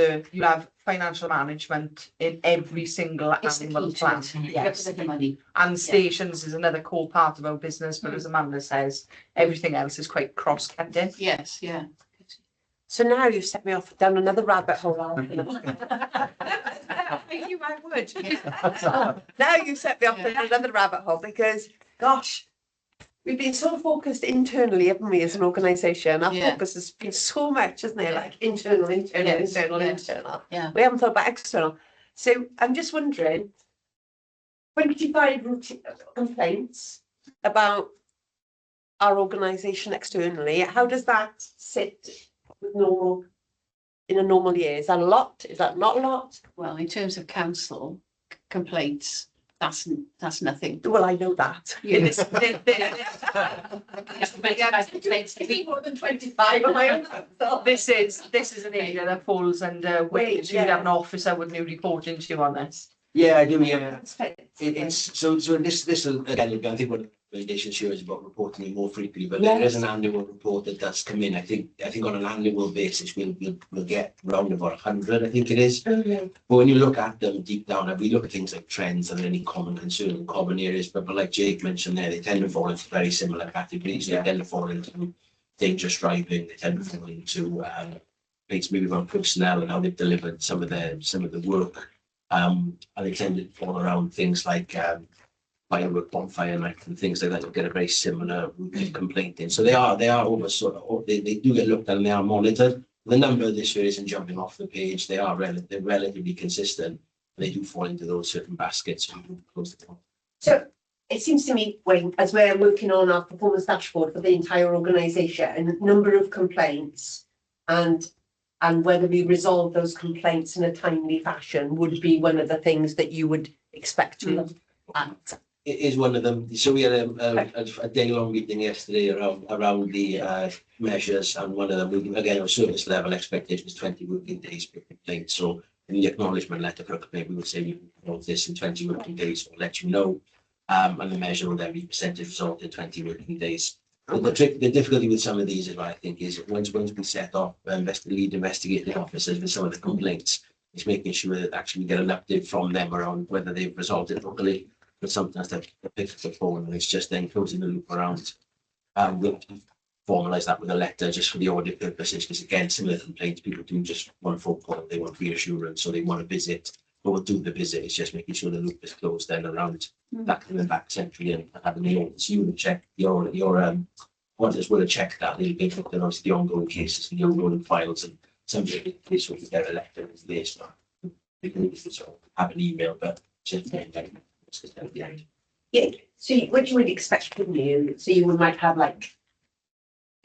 financial management in every single animal plan. Yes. The money. And stations is another core part of our business, but as Amanda says, everything else is quite cross-cutting. Yes, yeah. So now you've set me off down another rabbit hole. You, I would. Now you set me off in another rabbit hole because, gosh, we've been so focused internally, haven't we, as an organisation? Our focus has been so much, isn't it? Like internal. Yeah. We haven't thought about external. So I'm just wondering, 25 complaints about our organisation externally. How does that sit with normal, in a normal year? Is that a lot? Is that not a lot? Well, in terms of council complaints, that's nothing. Well, I know that. Yes. More than 25 on my own. This is an area that falls under which you'd have an officer would new reporting to you on this. Yeah, I do, yeah. It's so this again, I think one of the recommendations here is about reporting more frequently, but there is an annual report that does come in. I think on an annual basis we'll get around about 100, I think it is. But when you look at them deep down, we look at things like trends and any common concern and common areas, but like Jake mentioned there, they tend to fall into very similar categories. They tend to fall into dangerous driving, they tend to fall into things maybe around personnel and how they've delivered some of the work. And they tend to fall around things like firework, bonfire night and things like that. You'll get a very similar complaint in. So they are almost sort of, they do get looked at and they are monitored. The number this year isn't jumping off the page. They're relatively consistent. They do fall into those certain baskets. So it seems to me, when as we're working on our performance dashboard for the entire organisation, a number of complaints and whether we resolve those complaints in a timely fashion would be one of the things that you would expect to look at. It is one of them. So we had a day-long meeting yesterday around the measures, and one of them, again, our service level expectation is 20 working days per complaint. So in the acknowledgement letter for a complaint, we would say we want this in 20 working days, or let you know, and the measure will then be presented result in 20 working days. The difficulty with some of these, I think, is once we set up lead investigating officers with some of the complaints, it's making sure that actually we get an update from them around whether they've resolved it locally. But sometimes they pick up the phone and it's just then closing the loop around. We'll formalise that with a letter just for the audit purposes, because again, similar complaints, people do just one phone call, they want reassurance, so they want to visit. But we'll do the visit. It's just making sure the loop is closed then around that coming back centrally and having the audits unit check your auditors will have checked that a little bit, but then obviously the ongoing cases and the ongoing files, and somebody this will get a letter as this. We can sort of have an email, but just at the end. Yeah. So what you would expect from you? So you might have like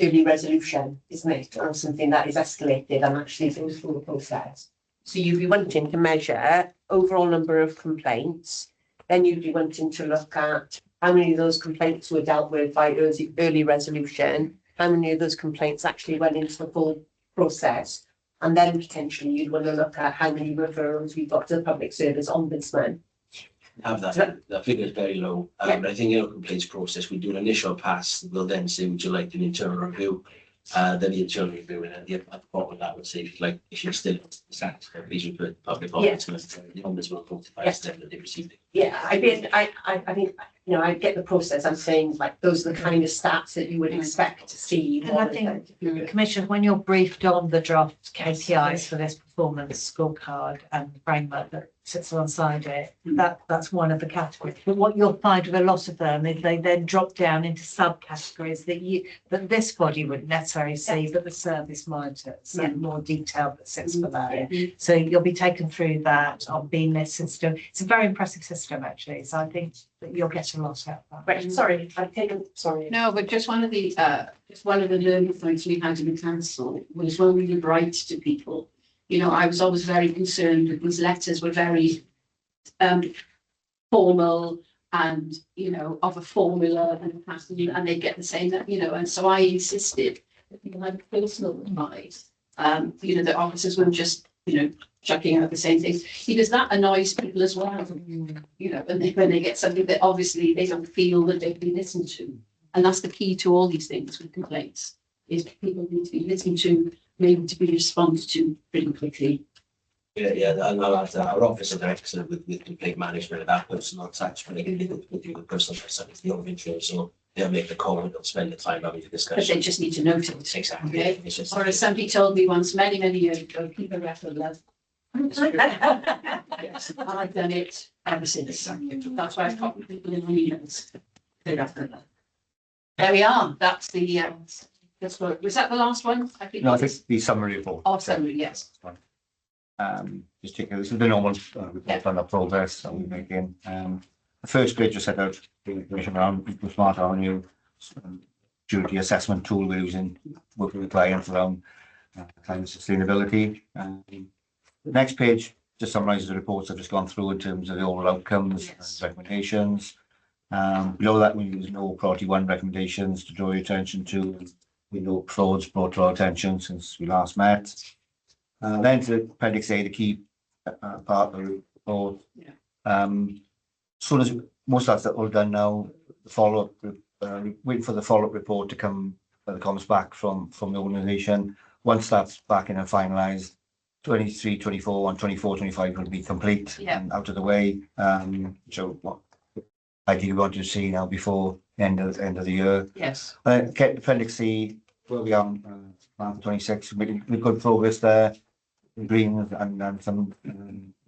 early resolution, isn't it, or something that is escalated and actually goes through the process. So you'd be wanting to measure overall number of complaints. Then you'd be wanting to look at how many of those complaints were dealt with by early resolution, how many of those complaints actually went into the full process, and then potentially you'd want to look at how many referrals we've got to the public service ombudsman. Have that figure is very low, but I think complaints process, we do an initial pass, we'll then say, would you like an internal review? Then the internal review, and at the bottom of that would say, if you're still satisfied, please refer to public ombudsman. The ombudsman notifies them that they received it. Yeah, I think I get the process. I'm saying like those are the kind of stats that you would expect to see. And I think, Commissioner, when you're briefed on the draft KPIs for this performance scorecard and the framework that sits alongside it, that's one of the categories. But what you'll find with a lot of them is they then drop down into subcategories that this body wouldn't necessarily see, but the service monitors and more detail that sits for that. So you'll be taken through that on being this system. It's a very impressive system actually. So I think that you'll get a lot out of that. Right, sorry, I've taken, sorry. No, but just one of the learning points we had in the council was when we would write to people. I was always very concerned that these letters were very formal and, of a formula and they get the same, and so I insisted that people had personal advice. The officers weren't just, chucking out the same things, because that annoys people as well. When they get something that obviously they don't feel that they've been listened to. And that's the key to all these things with complaints, is people need to be listened to, maybe to be responded to pretty quickly. Yeah, and our officers are excellent with complaint management of that personal attachment. They can do the personal attachment, the own interest, so they'll make the call and they'll spend the time having the discussion. But they just need to note it. Exactly. Okay? Or as somebody told me once, many years ago, keep a record, love. Yes, I've done it ever since. That's why I've copied people in my emails. There we are. That's the, that's what, was that the last one? I think. No, I it is. think the summary report. Oh, summary, yes. Just taking this is the normal report on the progress that we're making. The first page just set out the information around Eco Smart Avenue, duty assessment tool we're using, working with clients around climate sustainability. The next page just summarises the reports I've just gone through in terms of the overall outcomes and recommendations. Below that, we use no priority one recommendations to draw your attention to. We know frauds brought to our attention since we last met. Then to Appendix A, the key part of the report. Soon as most of that's all done now, the follow-up, waiting for the follow-up report to come that comes back from the organisation. Once that's back in and finalised, 23, 24, and 24, 25 will be complete and out of the way. So what ideally we want to see now before the end of the year. Yes. Appendix C, where we are on 26, making good progress there. Green and some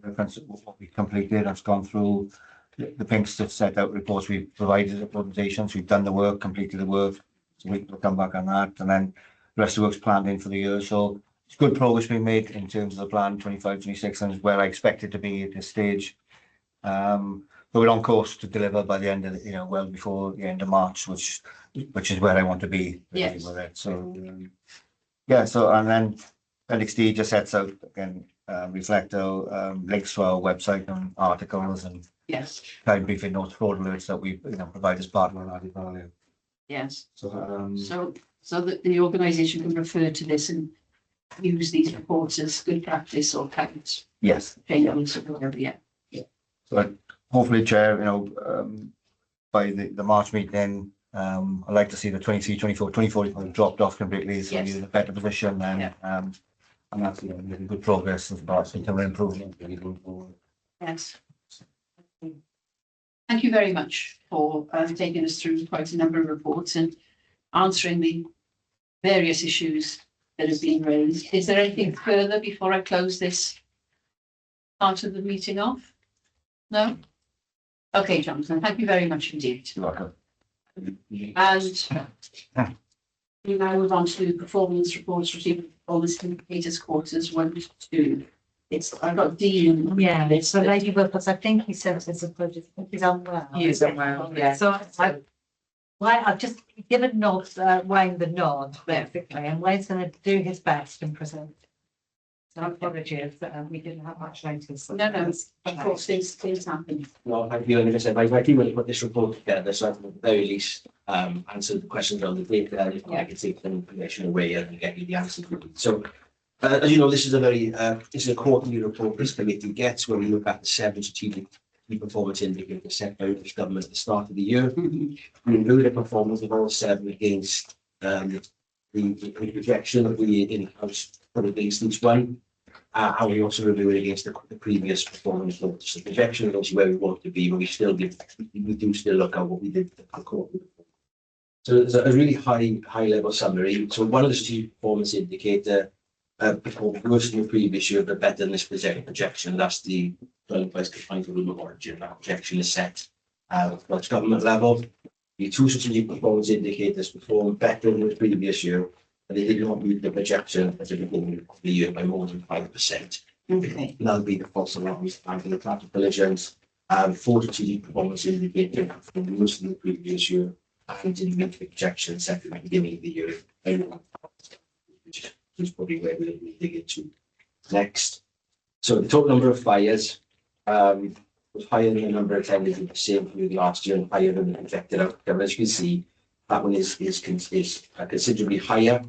reference to what we completed. I've gone through the pinks to set out reports we provided organisations. We've done the work, completed the work. So we will come back on that, and then the rest of the work's planned in for the year. So it's good progress being made in terms of the plan 25, 26, and where I expect it to be at this stage. But we're on course to deliver by the end of well before the end of March, which is where I want to be. Yes. With it. So so and then Appendix D just sets out again reflector links to our website and articles and time briefing notes, fraud alerts that we provide as part of our audit value. Yes. So So that the organisation can refer to this and use these reports as good practice or count. yes. Changes or whatever. Yeah. So hopefully, Chair, by the March meeting, I'd like to see the 23, 24, 24 dropped off completely, so you're in a better position then. And that's making good progress as far as internal improvement going forward. Yes. Thank you very much for taking us through quite a number of reports and answering the various issues that have been raised. Is there anything further before I close this part of the meeting off? No? Okay, Jonathan, thank you very much indeed. You're welcome. And we now move on to performance reports received from performance indicators quarters 1 to 2. I've got Dean. Yeah, so Lady Wilcox, I think he said it's a project, he's unwell. He is unwell, yeah. So I've just given Wayne the nod, basically, and Wayne's going to do his best and present. So apologies that we didn't have much notice. No, of course, things happen. Well, thank you. And like I said, my team will put this report together, so at the very least, answer the questions on the data. If I can take the information away and get you the answers. So, as you know, this is a quarterly report this committee gets where we look at the 7 strategic key performance indicators set by the government at the start of the year. We review the performance of all 7 against the projection that we in-house put against each one. And we also review it against the previous performance notice. The projection is also where we want to be, but we do still look at what we did for the quarter. So it's a really high level summary. So one of the strategic performance indicator performed worse than the previous year, but better than this projection. That's the dwelling place confined to room of origin. That projection is set at government level. The 2 strategic performance indicators performed better than the previous year, but they did not meet the projection at the beginning of the year by more than 5%. Okay. That'll be the false alarms and the traffic collisions. 4 strategic performance indicators performed worse than the previous year and didn't meet the projection set at the beginning of the year. Which is probably where we'll dig into next. So the total number of fires was higher than the number attended in the same period last year and higher than the projected outcome. As you can see, that one is considerably higher,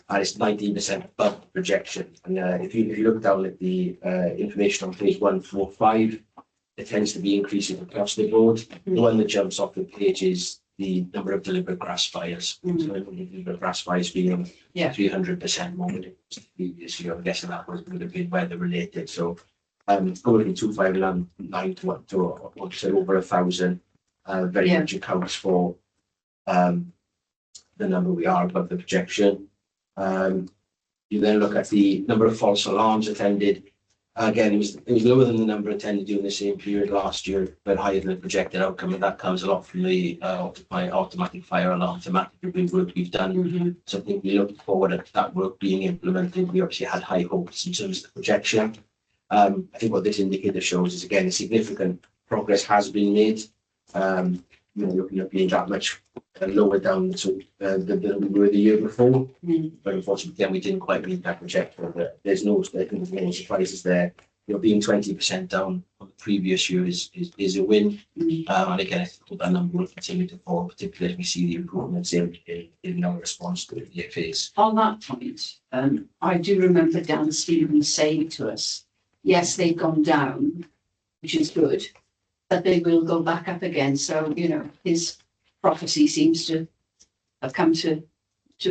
and it's 19% above the projection. And if you look down at the information on page 145, it tends to be increasing across the board. The one that jumps off the page is the number of deliberate grass fires. So deliberate grass fires being 300% more than the previous year. I'm guessing that would have been weather related. So going from 259 to over 1,000 very much accounts for the number we are above the projection. You then look at the number of false alarms attended. Again, it was lower than the number intended during the same period last year, but higher than the projected outcome, and that comes a lot from the automatic fire alarm thematic review work we've done. So I think we look forward at that work being implemented. We obviously had high hopes in terms of the projection. I think what this indicator shows is again significant progress has been made. Looking at being that much lower down than we were the year before. But unfortunately, again, we didn't quite meet that projection. But there's no surprises there. Being 20% down on the previous year is a win. And again, I think that number will continue to fall, particularly as we see the improvements in our response to the EFAs. On that point, I do remember Dan Stevens saying to us, yes, they've gone down, which is good, that they will go back up again. So, his prophecy seems to have come to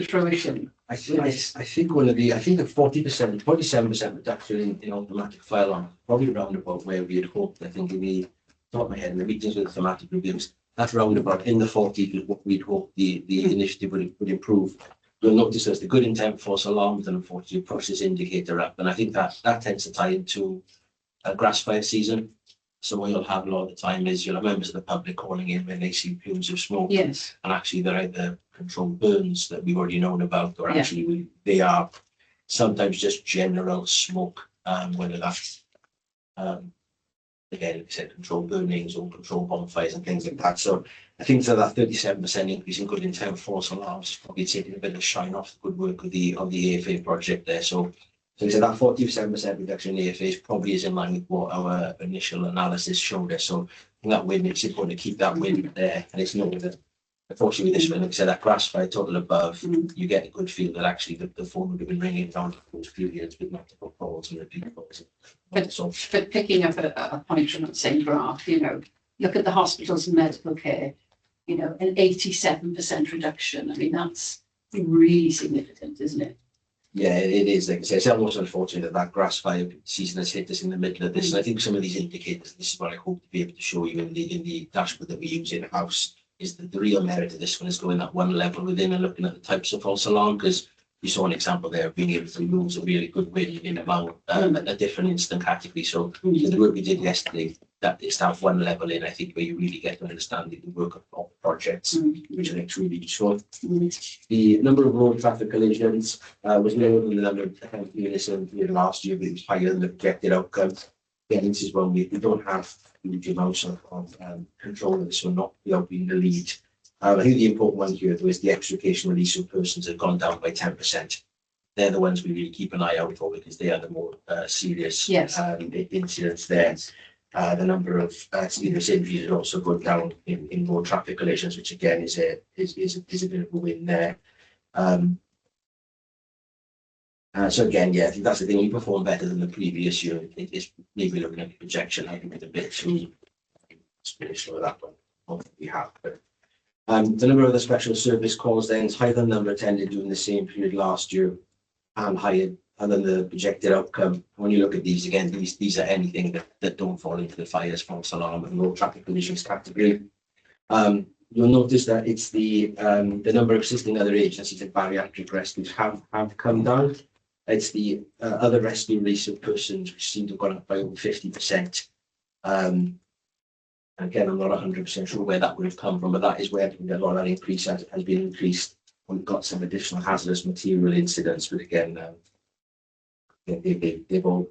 fruition. I think the 40%, 47% reduction in automatic fire alarm, probably round about where we had hoped. I think in the top of my head in the meetings with the thematic reviews, that's round about in the 40s is what we'd hoped the initiative would improve. You'll notice there's the good intent false alarms and unfortunately process indicator up. And I think that tends to tie into a grass fire season. So what you'll have a lot of the time is you'll have members of the public calling in when they see fumes of smoke. Yes. And actually they're either controlled burns that we've already known about, or actually they are sometimes just general smoke, whether that's again, like I said, controlled burnings or controlled bonfires and things like that. So I think that 37% increase in good intent false alarms is probably taking a bit of shine off the good work of the AFA project there. So that 47% reduction in AFAs probably is in line with what our initial analysis showed us. So that win, it's important to keep that win there. And it's not that, unfortunately, with this one, like I said, that grass fire total above, you get a good feel that actually the phone would have been ringing down for a few years with multiple calls and repeat calls. But picking up a point from that same graph, look at the hospitals and medical care, an 87% reduction. I mean, that's really significant, isn't it? Yeah, it is. Like I say, it's almost unfortunate that grass fire season has hit us in the middle of this. And I think some of these indicators, this is what I hope to be able to show you in the dashboard that we use in house, is that the real merit of this one is going that one level within and looking at the types of false alarm, because you saw an example there of being able to lose a really good win in about a different instant category. So the work we did yesterday, that is to have one level in, I think, where you really get to understand the work of projects, which I think is really useful. The number of road traffic collisions was lower than the number of units in last year, but it was higher than the projected outcome. Again, this is when we don't have huge amounts of control of this one, not being the lead. I think the important one here, though, is the extrication release of persons have gone down by 10%. They're the ones we really keep an eye out for because they are the more serious incidents there. The number of serious injuries has also gone down in more traffic collisions, which again is a bit of a win there. So again, I think that's the thing. We perform better than the previous year. It's maybe looking at the projection, I think it's a bit too finished with that one. Hopefully we have. But the number of the special service calls then is higher than the number attended during the same period last year, and higher than the projected outcome. When you look at these again, these are anything that don't fall into the fires, false alarm, and low traffic conditions category. You'll notice that it's the number of assisting other agencies and bariatric rescues have come down. It's the other rescue release of persons which seem to have gone up by over 50%. Again, I'm not 100% sure where that would have come from, but that is where a lot of that increase has been increased. We've got some additional hazardous material incidents, but again, they've all,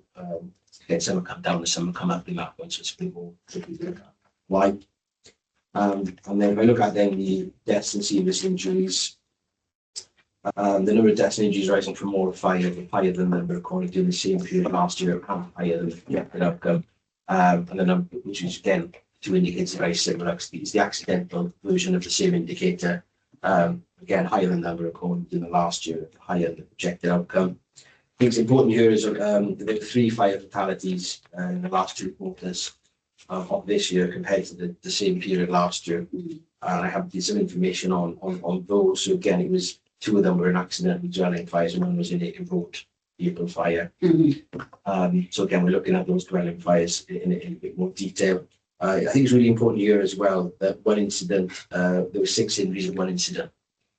again, some have come down and some have come up in that one, so it's a bit more tricky. Why? And then if I look at then the deaths and serious injuries, the number of deaths and injuries rising from more fire, higher than the number recorded during the same period last year, and higher than the projected outcome. And the number, which is again, two indicators very similar. It's the accidental version of the same indicator. Again, higher than the number recorded in the last year, higher than the projected outcome. I think it's important here is there were 3 fire fatalities in the last 2 quarters of this year compared to the same period last year. And I have some information on those. So again, it was 2 of them were in accidental dwelling fires and one was in a road vehicle fire. So again, we're looking at those dwelling fires in a bit more detail. I think it's really important here as well that one incident, there were 6 injuries in one incident.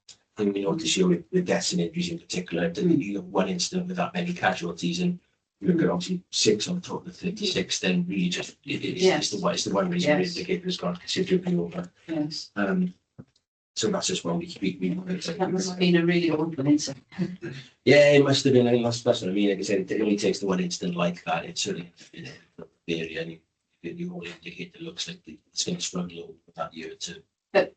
I think we noticed here with deaths and injuries in particular, that you have one incident with that many casualties, and you look at obviously 6 on top of 36, then really just, it's the one reason the indicator has gone considerably over. Yes. So that's just why we That must have been a really awful incident. Yeah, it must have been. I mean, that's what I mean. Like I said, it only takes the one incident like that. It's certainly area, and the whole indicator looks like it's going to struggle over that year to. But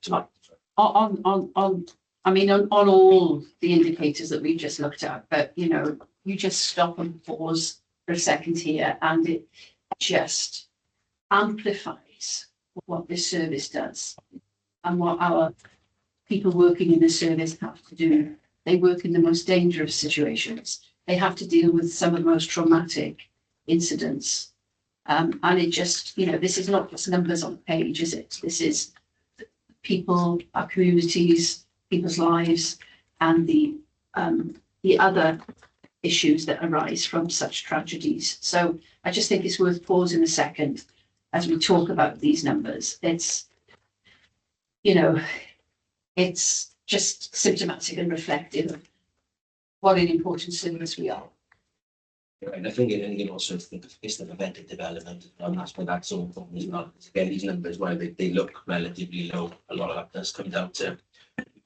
on I mean, on all the indicators that we just looked at, but you know, you just stop and pause for a second here, and it just amplifies what this service does and what our people working in the service have to do. They work in the most dangerous situations. They have to deal with some of the most traumatic incidents. And it just, you know, this is not just numbers on a page, is it? This is people, our communities, people's lives, and the other issues that arise from such tragedies. So I just think it's worth pausing a second as we talk about these numbers. It's, you know, it's just symptomatic and reflective of what an important service we are. And I think it also it's the preventive development, and that's why that's so important as well. Again, these numbers, while they look relatively low, a lot of that does come down to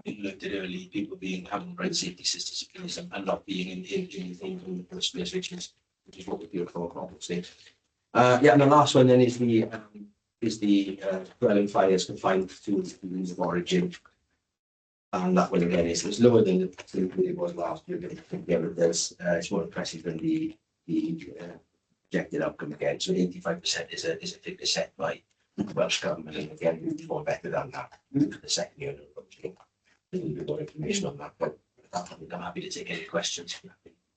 we looked at early people having right safety systems and not being in the first place, which is what we feel for, obviously. Yeah, and the last one then is the dwelling fires confined to the regions of origin. And that one again is lower than it was last year, but again, it's more impressive than the projected outcome again. So 85% is a figure set by the Welsh Government, and again, more better than that for the second year. A little bit more information on that, but I'm happy to take any questions.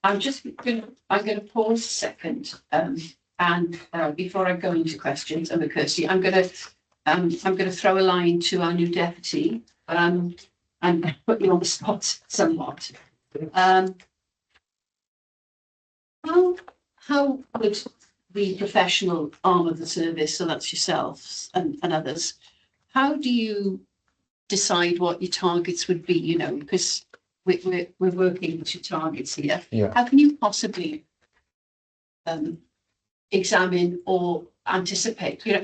I'm going to pause a second, and before I go into questions, and Kirsty, I'm going to throw a line to our new deputy, and put you on the spot somewhat. How would the professional arm of the service, so that's yourselves and others, how do you decide what your targets would be? You know, because we're working to targets here. Yeah. How can you possibly examine or anticipate? You know,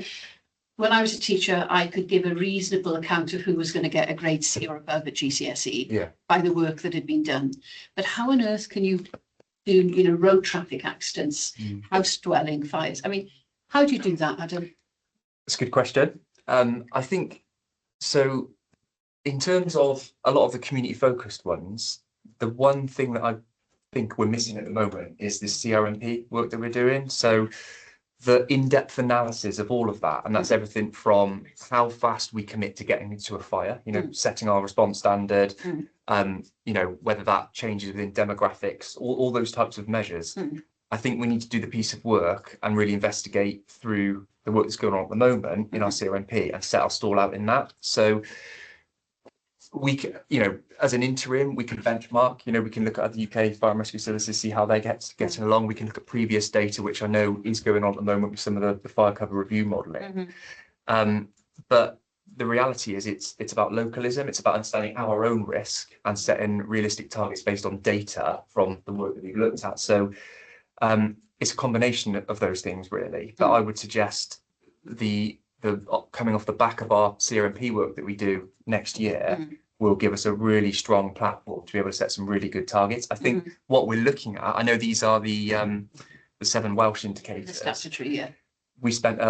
when I was a teacher, I could give a reasonable account of who was going to get a grade C or above at GCSE by the work that had been done. But how on earth can you do, you know, road traffic accidents, house dwelling fires? I mean, how do you do that, Adam? That's a good question. I think so. In terms of a lot of the community focused ones, the one thing that I think we're missing at the moment is this CRMP work that we're doing. So the in-depth analysis of all of that, and that's everything from how fast we commit to getting into a fire, you know, setting our response standard, you know, whether that changes within demographics, all those types of measures. I think we need to do the piece of work and really investigate through the work that's going on at the moment in our CRMP and set our stall out in that. So we can, you know, as an interim, we can benchmark, you know, we can look at other UK fire and rescue services, see how they're getting along. We can look at previous data, which I know is going on at the moment with some of the fire cover review modelling. But the reality is it's about localism. It's about understanding our own risk and setting realistic targets based on data from the work that we've looked at. So it's a combination of those things, really. But I would suggest the coming off the back of our CRMP work that we do next year will give us a really strong platform to be able to set some really good targets. I think what we're looking at, I know these are the 7 Welsh indicators. The statutory, yeah. We spent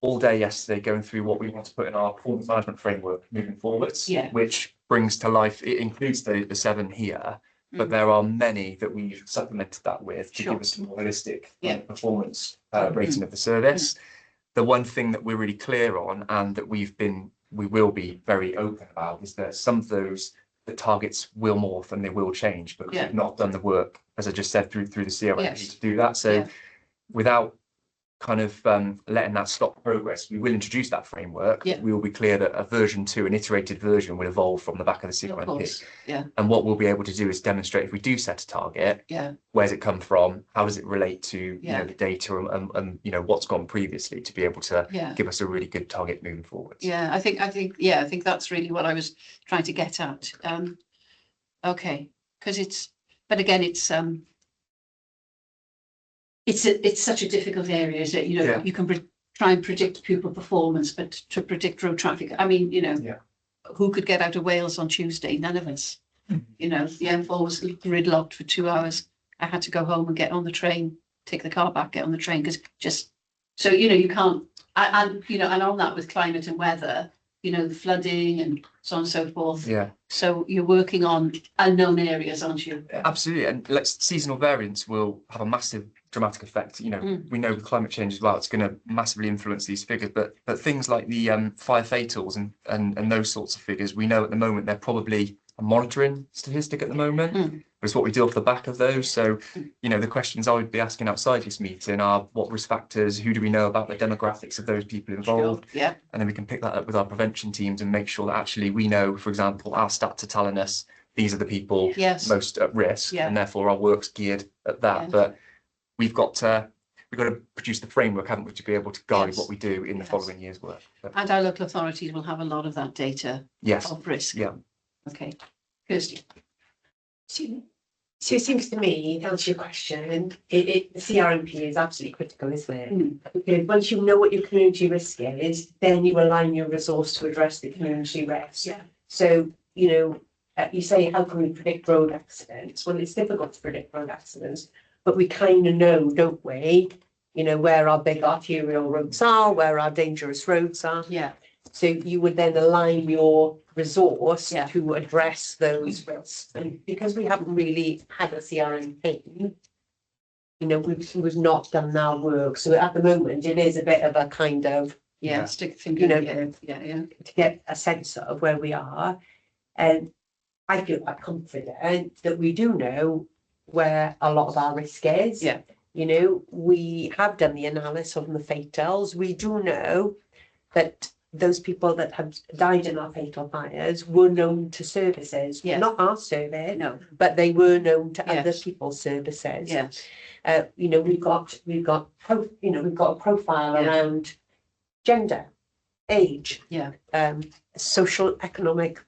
all day yesterday going through what we want to put in our performance management framework moving forwards, which brings to life, it includes the 7 here, but there are many that we've supplemented that with to give us a more holistic performance rating of the service. The one thing that we're really clear on, and that we will be very open about, is that some of the targets will morph and they will change because we've not done the work, as I just said, through the CRMP to do that. So without kind of letting that stop progress, we will introduce that framework. We will be clear that a version 2, an iterated version, will evolve from the back of the CRMP. And what we'll be able to do is demonstrate, if we do set a target, where's it come from, how does it relate to you know, the data and you know, what's gone previously, to be able to give us a really good target moving forward. I think that's really what I was trying to get at. Okay, because but again, it's it's such a difficult area, is it? You know, Yeah. you can try and predict pupil performance, but to predict road traffic, I mean, you know, Yeah. who could get out of Wales on Tuesday? None of us. You know, the M4 was gridlocked for 2 hours. I had to go home and get on the train, take the car back, get on the train, because just, so, you know, you can't, and, you know, and on that with climate and weather, you know, the flooding and so on and so forth. Yeah, So you're working on unknown areas, aren't you? absolutely. And seasonal variance will have a massive dramatic effect. You know, we know with climate change as well, it's going to massively influence these figures. But things like the fire fatals and those sorts of figures, we know at the moment they're probably a monitoring statistic at the moment. But it's what we do off the back of those. So, you know, the questions I would be asking outside this meeting are what risk factors, who do we know about the demographics of those people involved? Sure. Yeah. And then we can pick that up with our prevention teams and make sure that actually we know, for example, our stats are telling us these are the people Yes. most at risk, Yeah. and therefore our work's geared at that. Yes. But we've got to produce the framework, haven't we, to be able to guide Yes. what we do in the Yes. following year's work. So, And our local authorities will have a lot of that data yes, of risk. yeah. Okay. Kirsty. So it seems to me, to answer your question, and the CRMP is absolutely critical, isn't it? Because once you know what your community risk is, then you align your resource to address the community risk. Yeah. So, you know, you say, how can we predict road accidents? Well, it's difficult to predict road accidents, but we kind of know, don't we? You know, where our big arterial roads are, where our dangerous roads are. Yeah. So you would then align your resource Yeah. to address those risks. And because we haven't really had a CRMP, you know, we've not done our work. So at the moment, it is a bit of a kind of, Yeah. Yeah. Stick finger. You know, Yeah. to get a sense of where we are. And I feel quite confident that we do know where a lot of our risk is. Yeah. You know, we have done the analysis on the fatals. We do know that those people that have died in our fatal fires were known to services, Yes. not our service, No. but they were known to other Yes. people's services. Yes. You know, we've got a profile Yeah. around gender, age, Yeah. social economic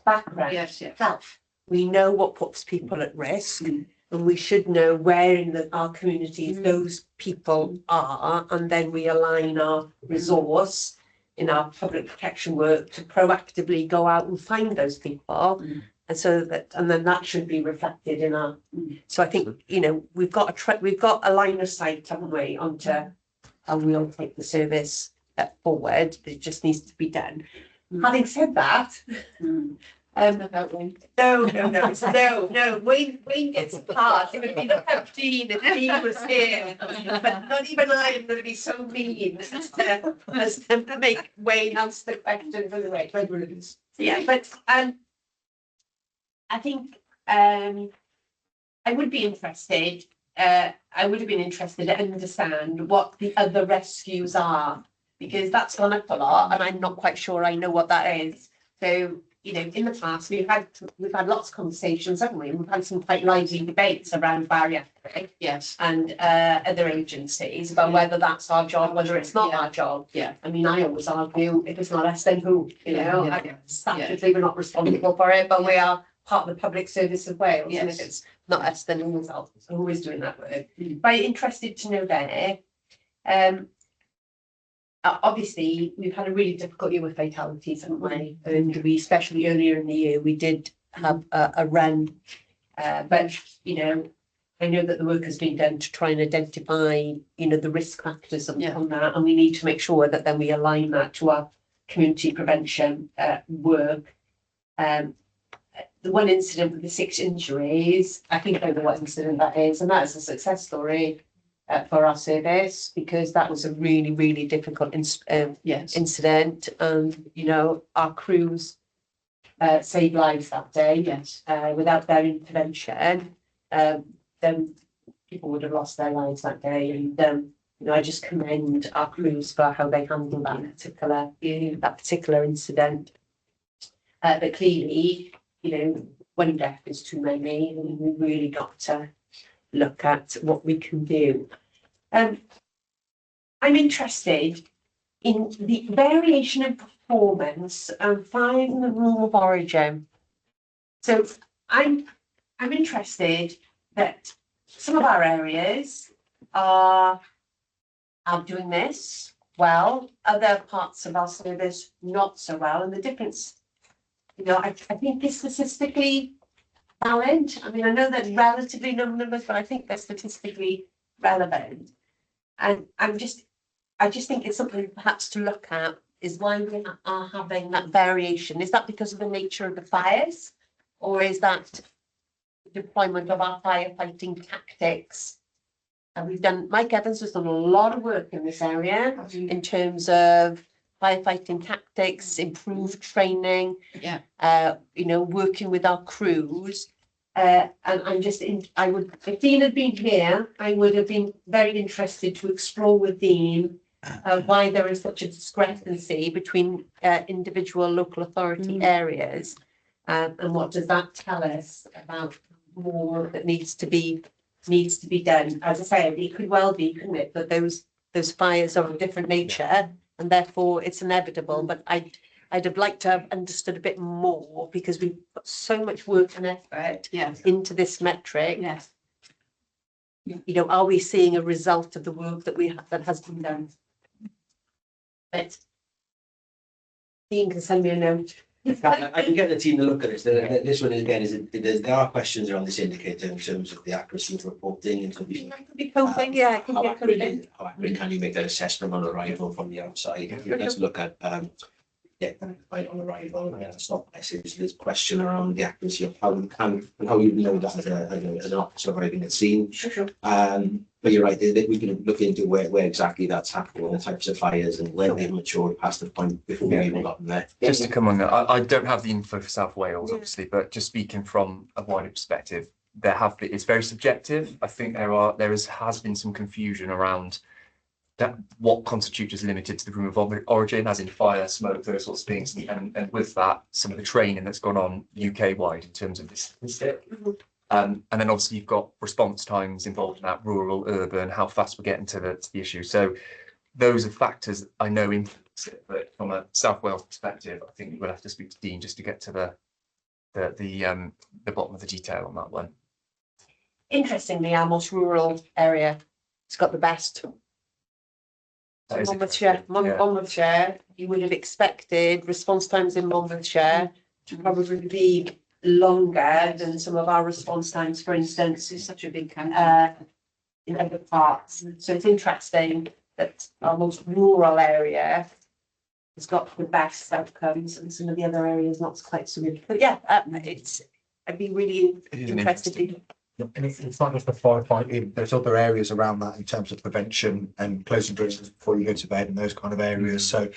background, Yes. Yeah. health. We know what puts people at risk. Mm. And we should know where in our communities those people are, and then we align our resource in our public protection work to proactively go out and find those people. And so that, and then that should be reflected in our. So I think, you know, we've got a line of sight, haven't we, onto how we'll take the service forward. It just needs to be done. Having said that, no. Wayne gets a part. It would be the 15 if Dean was here, but not even I am going to be so mean as to make Wayne answer the question for the right rules. Yeah, but I think I would be interested. I would have been interested to understand what the other rescues are, because that's gone up a lot, and I'm not quite sure I know what that is. So, you know, in the past, we've had lots of conversations, haven't we? We've had some quite lively debates around bariatric. Yes. And other agencies about whether that's our job, whether it's not our job. Yeah. I mean, I always argue, if it's not us, then who? You know, Yeah. statutorily we're not responsible for it, but we are part of the public service of Wales. And if Yes. it's not us, then who else? So who is doing that work? But interested to know there. Obviously, we've had a really difficult year with fatalities, haven't we? And we, especially earlier in the year, we did have a run. But, you know, I know that the work has been done to try and identify, you know, the risk factors on that. And we need to make sure that then we align that to our community prevention work. The one incident with the 6 injuries, I think I know what incident that is, and that is a success story for our service, because that was a really, really difficult incident. And, you know, our crews saved lives that day. Yes. Without their intervention, then people would have lost their lives that day. And, you know, I just commend our crews for how they handled that particular incident. But clearly, you know, one death is too many, and we really got to look at what we can do. I'm interested in the variation in performance and finding the rule of origin. So I'm interested that some of our areas are doing this well, other parts of our service not so well, and the difference, you know, I think is statistically valid. I mean, I know they're relatively low numbers, but I think they're statistically relevant. And I just think it's something perhaps to look at, is why we are having that variation. Is that because of the nature of the fires? Or is that deployment of our firefighting tactics? And Mike Evans has done a lot of work in this area in terms of firefighting tactics, improved training. You know, working with our crews. And if Dean had been here, I would have been very interested to explore with Dean why there is such a discrepancy between individual local authority areas. And what does that tell us about more that needs to be done? As I say, it could well be, couldn't it, that those fires are of a different nature and therefore it's inevitable. But I'd have liked to have understood a bit more, because we've put so much work and effort into this metric. Yes. You know, are we seeing a result of the work that has been done? But Dean can send me a note. I can get the team to look at this. This one again there are questions around this indicator in terms of the accuracy of reporting and How accurate can you make that assessment on arrival from the outside? Let's look at right on arrival and stop message. There's a question around the accuracy of how you can and how you know that as an officer arriving at scene. But you're right, we can look into where exactly that's happening, the types of fires and where they've matured past the point before we even got them there. Just to come on that, I don't have the info for South Wales, obviously, but just speaking from a wider perspective, it's very subjective. I think has been some confusion around that what constitutes as limited to the room of origin, as in fire, smoke, those sorts of things, and with that, some of the training that's gone on UK wide in terms of this statistic. And then obviously you've got response times involved in that, rural, urban, how fast we're getting to the issue. So those are factors that I know influence it, but from a South Wales perspective, I think we'll have to speak to Dean just to get to the bottom of the detail on that one. Interestingly, our most rural area has got the best. Monmouthshire, you would have expected response times in Monmouthshire to probably be longer than some of our response times, for instance, It's such a big country. in other parts. So it's interesting that our most rural area has got the best outcomes, and some of the other areas not quite so good. But yeah, I'd be really interested. And it's not just the firefighting, there's other areas around that in terms of prevention and closing doors before you go to bed and those kind of areas. So,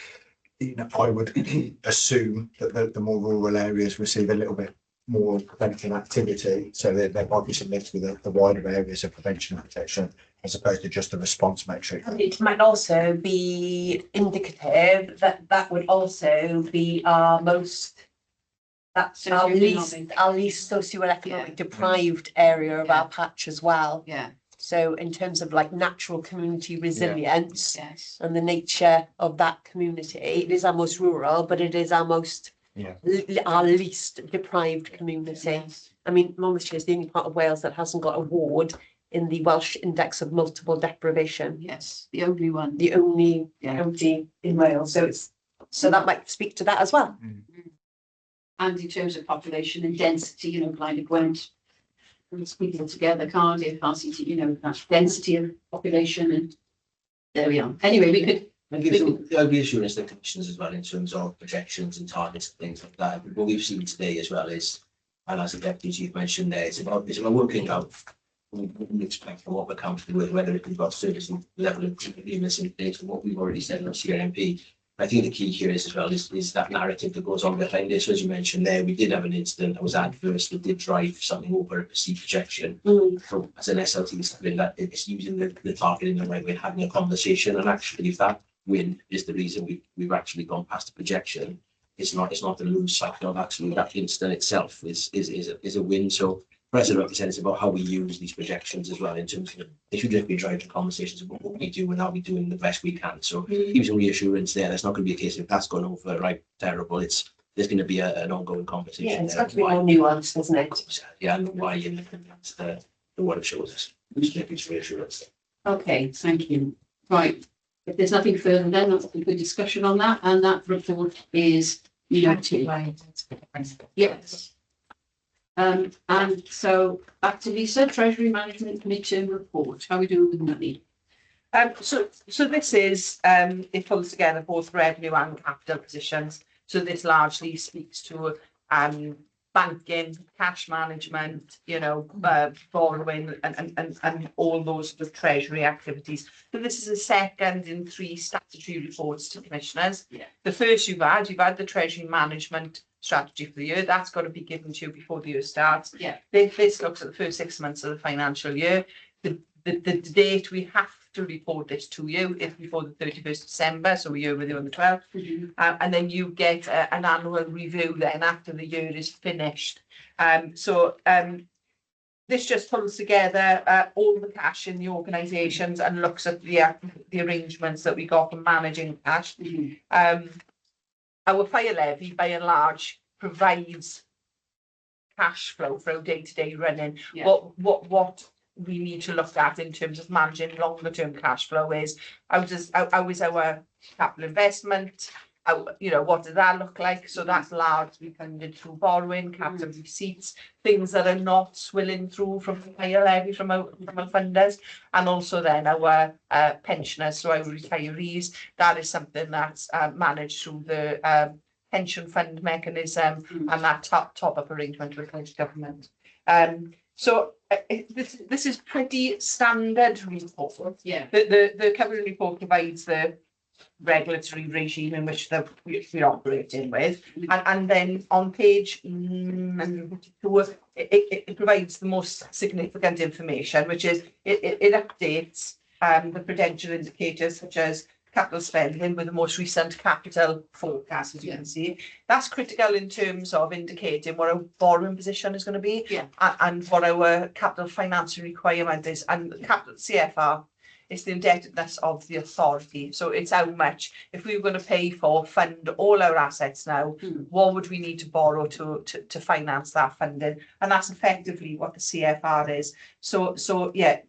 you know, I would assume that the more rural areas receive a little bit more prevention activity, so that there might be some links with the wider areas of prevention and protection, as opposed to just the response metric. It might also be indicative that would also be our least socioeconomic deprived area of our patch as well. So in terms of like natural community resilience and the nature of that community, it is our most rural, but it is our most our least deprived community. I mean, Monmouthshire is the only part of Wales that hasn't got a ward in the Welsh Index of Multiple Deprivation. Yes, the only one. The only county in Wales. So that might speak to that as well. And in terms of population and density, you know, Blind Gwent, people together, Cardiff, RCT, you know, that's density of population, and there we are. Anyway, we could. There'll be assurance the commissions as well in terms of projections and targets and things like that. What we've seen today as well is, and as the deputy chief mentioned there, it's about working out what we expect and what we're comfortable with, whether it's got service level of agreements in place and what we've already said on CRMP. I think the key here is as well is that narrative that goes on behind this. So as you mentioned there, we did have an incident that was adverse that did drive something over a perceived projection. So as an SLT, something that it's using the target in the right way, having a conversation, and actually if that win is the reason we've actually gone past the projection, it's not a lose cycle. Actually, that incident itself is a win. So for us, it represents about how we use these projections as well in terms of they should just be driving conversations about what we do and how we doing the best we can. So using reassurance there, that's not going to be a case if that's gone over right terrible. There's going to be an ongoing conversation. Yeah, it's got to be more nuanced, doesn't it? Yeah, and why that's the what it shows us. Which gives reassurance. Okay, thank you. Right, if there's nothing further then, that's a good discussion on that, and that report is noted. Yes. And so back to Lisa, Treasury Management Midterm Report, how are we doing with money? So this is, it pulls together both revenue and capital positions. So this largely speaks to, banking, cash management, borrowing and all those sort of treasury activities. So this is the second in 3 statutory reports to commissioners. Yeah. The first you've had the treasury management strategy for the year. That's got to be given to you before the year starts. Yeah. This looks at the first 6 months of the financial year. The date we have to report this to you is before the 31st December, so we're with you on the 12th. And then you get an annual review then after the year is finished. This just pulls together all the cash in the organisations and looks at the arrangements that we got for managing cash. Our fire levy, by and large, provides cash flow for our day-to-day running. Yeah. What we need to look at in terms of managing longer term cash flow is how is our capital investment, what does that look like? So that's largely funded through borrowing, capital receipts, things that are not swilling through from the fire levy from our funders, and also then our pensioners, so our retirees. That is something that's managed through the pension fund mechanism and that top up arrangement with the government. So this is pretty standard report. Yeah. The covering report provides the regulatory regime in which we're operating with, and then on page 2, it provides the most significant information, which is it updates the prudential indicators such as capital spending with the most recent capital forecast, as you can see. That's critical in terms of indicating what our borrowing position is going to be, and what our capital financing requirement is. And capital CFR is the indebtedness of the authority. So it's how much, if we were going to fund all our assets now, what would we need to borrow to finance that funding? And that's effectively what the CFR is. So yeah,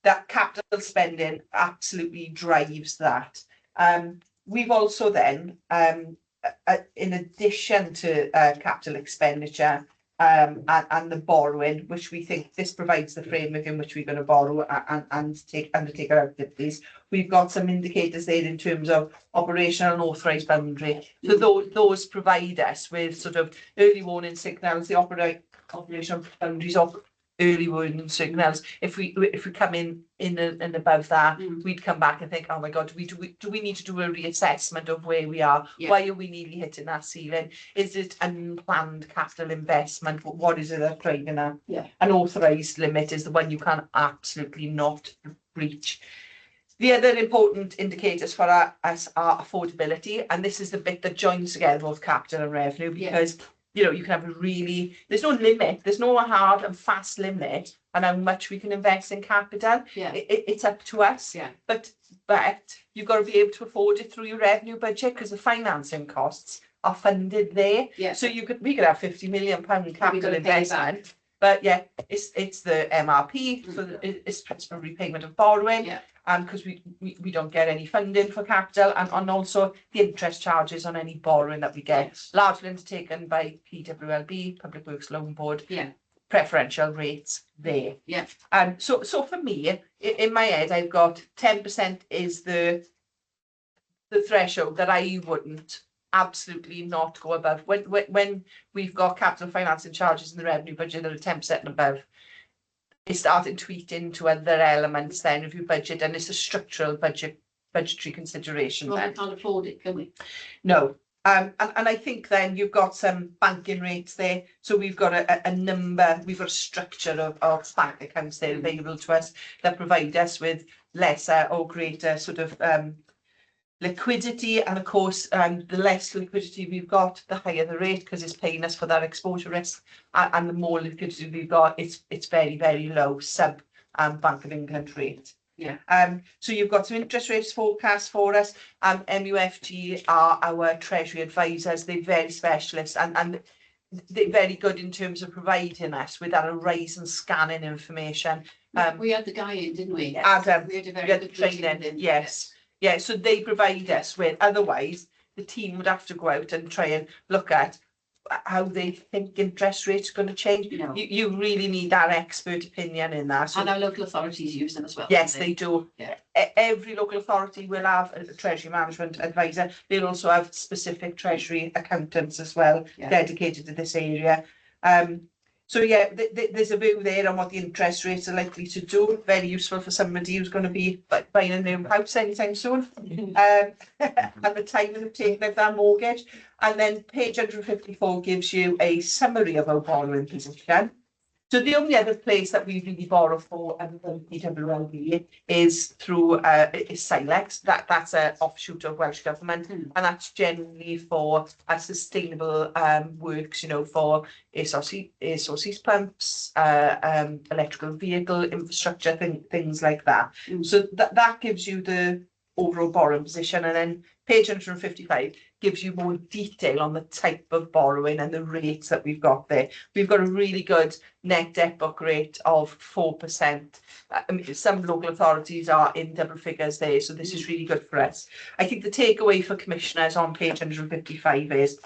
that capital spending absolutely drives that. We've also then, in addition to capital expenditure and the borrowing, which we think this provides the framework in which we're going to borrow and undertake our activities, we've got some indicators there in terms of operational and authorised boundary. So those provide us with sort of early warning signals, the operational boundaries of early warning signals. If we come in and above that, we'd come back and think, oh my God, do we need to do a reassessment of where we are? Yeah. Why are we nearly hitting that ceiling? Is it unplanned capital investment? What is it that's driving that? Yeah. An authorised limit is the one you can absolutely not breach. The other important indicators for us are affordability, and this is the bit that joins together both capital and revenue, because you can have there's no limit, there's no hard and fast limit on how much we can invest in capital. Yeah. It's up to us. Yeah. But you've got to be able to afford it through your revenue budget, because the financing costs are funded there. Yeah. So we could have £50 million capital investment, but it's the MRP, so it's principal repayment of borrowing. Yeah. Because we don't get any funding for capital, and also the interest charges on any borrowing that we get, largely undertaken by PWLB, Public Works Loan Board. Yeah. Preferential rates there. Yeah. So for me, in my head, I've got 10% is the threshold that I wouldn't absolutely not go above. When we've got capital financing charges in the revenue budget that are 10% and above, it's starting to eat into other elements then of your budget, and it's a structural budgetary consideration. Well, then. we can't afford it, can we? No. And I think then you've got some banking rates there. So we've got a number, we've got a structure of bank accounts there available to us that provide us with lesser or greater sort of liquidity. And of course, the less liquidity we've got, the higher the rate, because it's paying us for that exposure risk. And the more liquidity we've got, it's very, very low, sub Bank of England rate. Yeah. So you've got some interest rates forecast for us. MUFG are our treasury advisors. They're very specialist and they're very good in terms of providing us with that horizon scanning information. We had the guy in, didn't we? Adam, We had a we very had the good person training, in. yes. Yeah, so they provide us with, otherwise the team would have to go out and try and look at how they think interest rates are going to change. You know, You really need that expert opinion in that. So and our local authorities use them as well. yes, don't they do. Yeah. Every local authority will have a treasury management advisor. They'll also have specific treasury accountants as well, Yeah. dedicated to this area. So yeah, there's a view there on what the interest rates are likely to do. Very useful for somebody who's going to be buying a new house anytime soon. And the time of taking out that mortgage. And then page 154 gives you a summary of our borrowing position. So the only other place that we really borrow for other than PWLB is through is Silex. That's an offshoot of Welsh Government, and that's generally for sustainable works, you know, for SOC's pumps, electrical vehicle infrastructure, things like that. So that gives you the overall borrowing position, and then page 155 gives you more detail on the type of borrowing and the rates that we've got there. We've got a really good net debt book rate of 4%. I mean, some local authorities are in double figures there, so this is really good for us. I think the takeaway for commissioners on page 155 is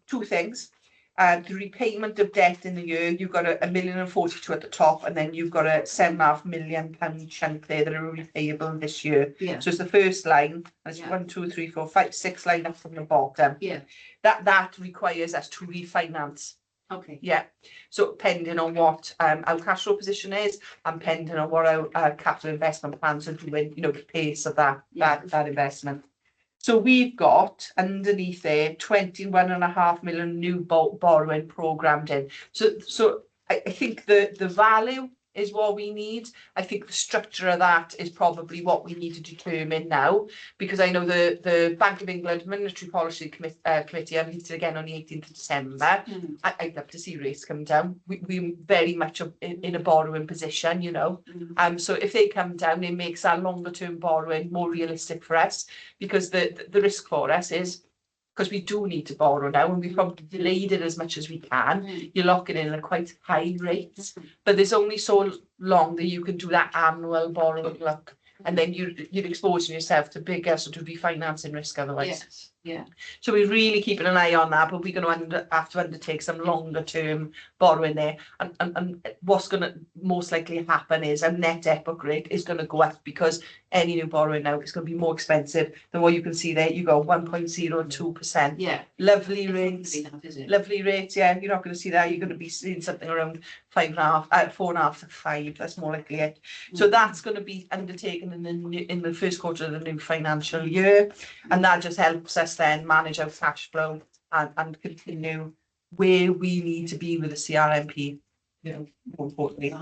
two things. The repayment of debt in the year, you've got a 1,042,000 at the top, and then you've got a £7.5 million chunk there that are repayable this year. Yeah. So it's the first line, and it's Yeah. 1, 2, 3, 4, 5, 6 line up from the bottom. Yeah. That requires us to refinance. Okay. Yeah. So depending on what our cash flow position is, and depending on what our capital investment plans are doing, you know, the pace of that investment. So we've got underneath there 21.5 million new borrowing programmed in. So I think the value is what we need. I think the structure of that is probably what we need to determine now, because I know the Bank of England Monetary Policy Committee are meeting again on the 18th of December. I'd love to see rates come down. We're very much in a borrowing position, you know. So if they come down, it makes our longer term borrowing more realistic for us, because the risk for us is, because we do need to borrow now, and we've probably delayed it as much as we can. You're locking in at quite high rates, but there's only so long that you can do that annual borrowing look, and then you're exposing yourself to bigger sort of refinancing risk otherwise. Yes. Yeah. So we're really keeping an eye on that, but we're going to have to undertake some longer term borrowing there. And what's going to most likely happen is a net debt book rate is going to go up, because any new borrowing now is going to be more expensive than what you can see there. You go 1.02%. Yeah. Lovely rates. That, is it? Lovely rates, yeah. You're not going to see that. You're going to be seeing something around 4.5 to 5. That's more likely it. So that's going to be undertaken in the first quarter of the new financial year, and that just helps us then manage our cash flow and continue where we need to be with the CRMP, you know, more importantly.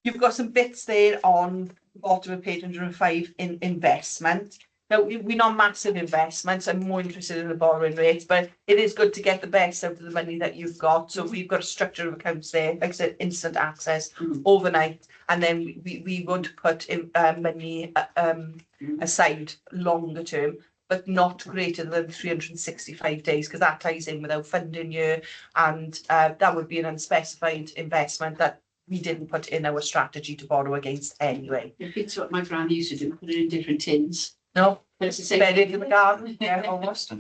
You've got some bits there on the bottom of page 105 in investment. Now, we're not massive investments. I'm more interested in the borrowing rates, but it is good to get the best out of the money that you've got. So we've got a structure of accounts there, like I said, instant access, overnight, and then we want to put in, money aside longer term, but not greater than 365 days, because that ties in with our funding year, and that would be an unspecified investment that we didn't put in our strategy to borrow against anyway. It's what my gran used to do, put it in different tins. No, But it's the same. buried in the garden, yeah, almost.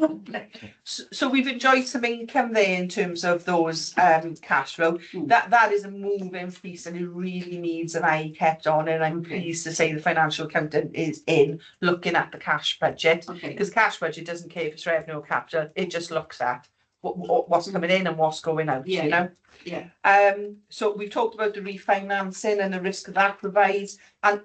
So we've enjoyed some income there in terms of those cash flow. That is a moving piece, and it really needs an eye kept on, and I'm pleased to say the financial accountant is in looking at the cash budget, because cash budget doesn't care if it's revenue or capital, it just looks at what's coming in and what's going out, you know. Yeah. So we've talked about the refinancing and the risk that provides, and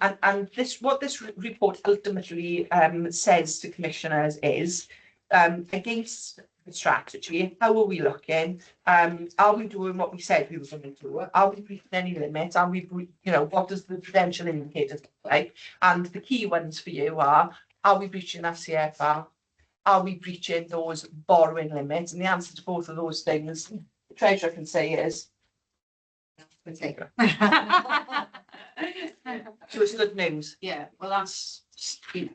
what this report ultimately says to commissioners is, against the strategy, how are we looking? Are we doing what we said we were going to do? Are we breaching any limits? Are we, you know, what does the prudential indicators look like? And the key ones for you are we breaching that CFR? Are we breaching those borrowing limits? And the answer to both of those things, the Treasurer can say is, Okay. so it's good news. Yeah. Well, that's, you know,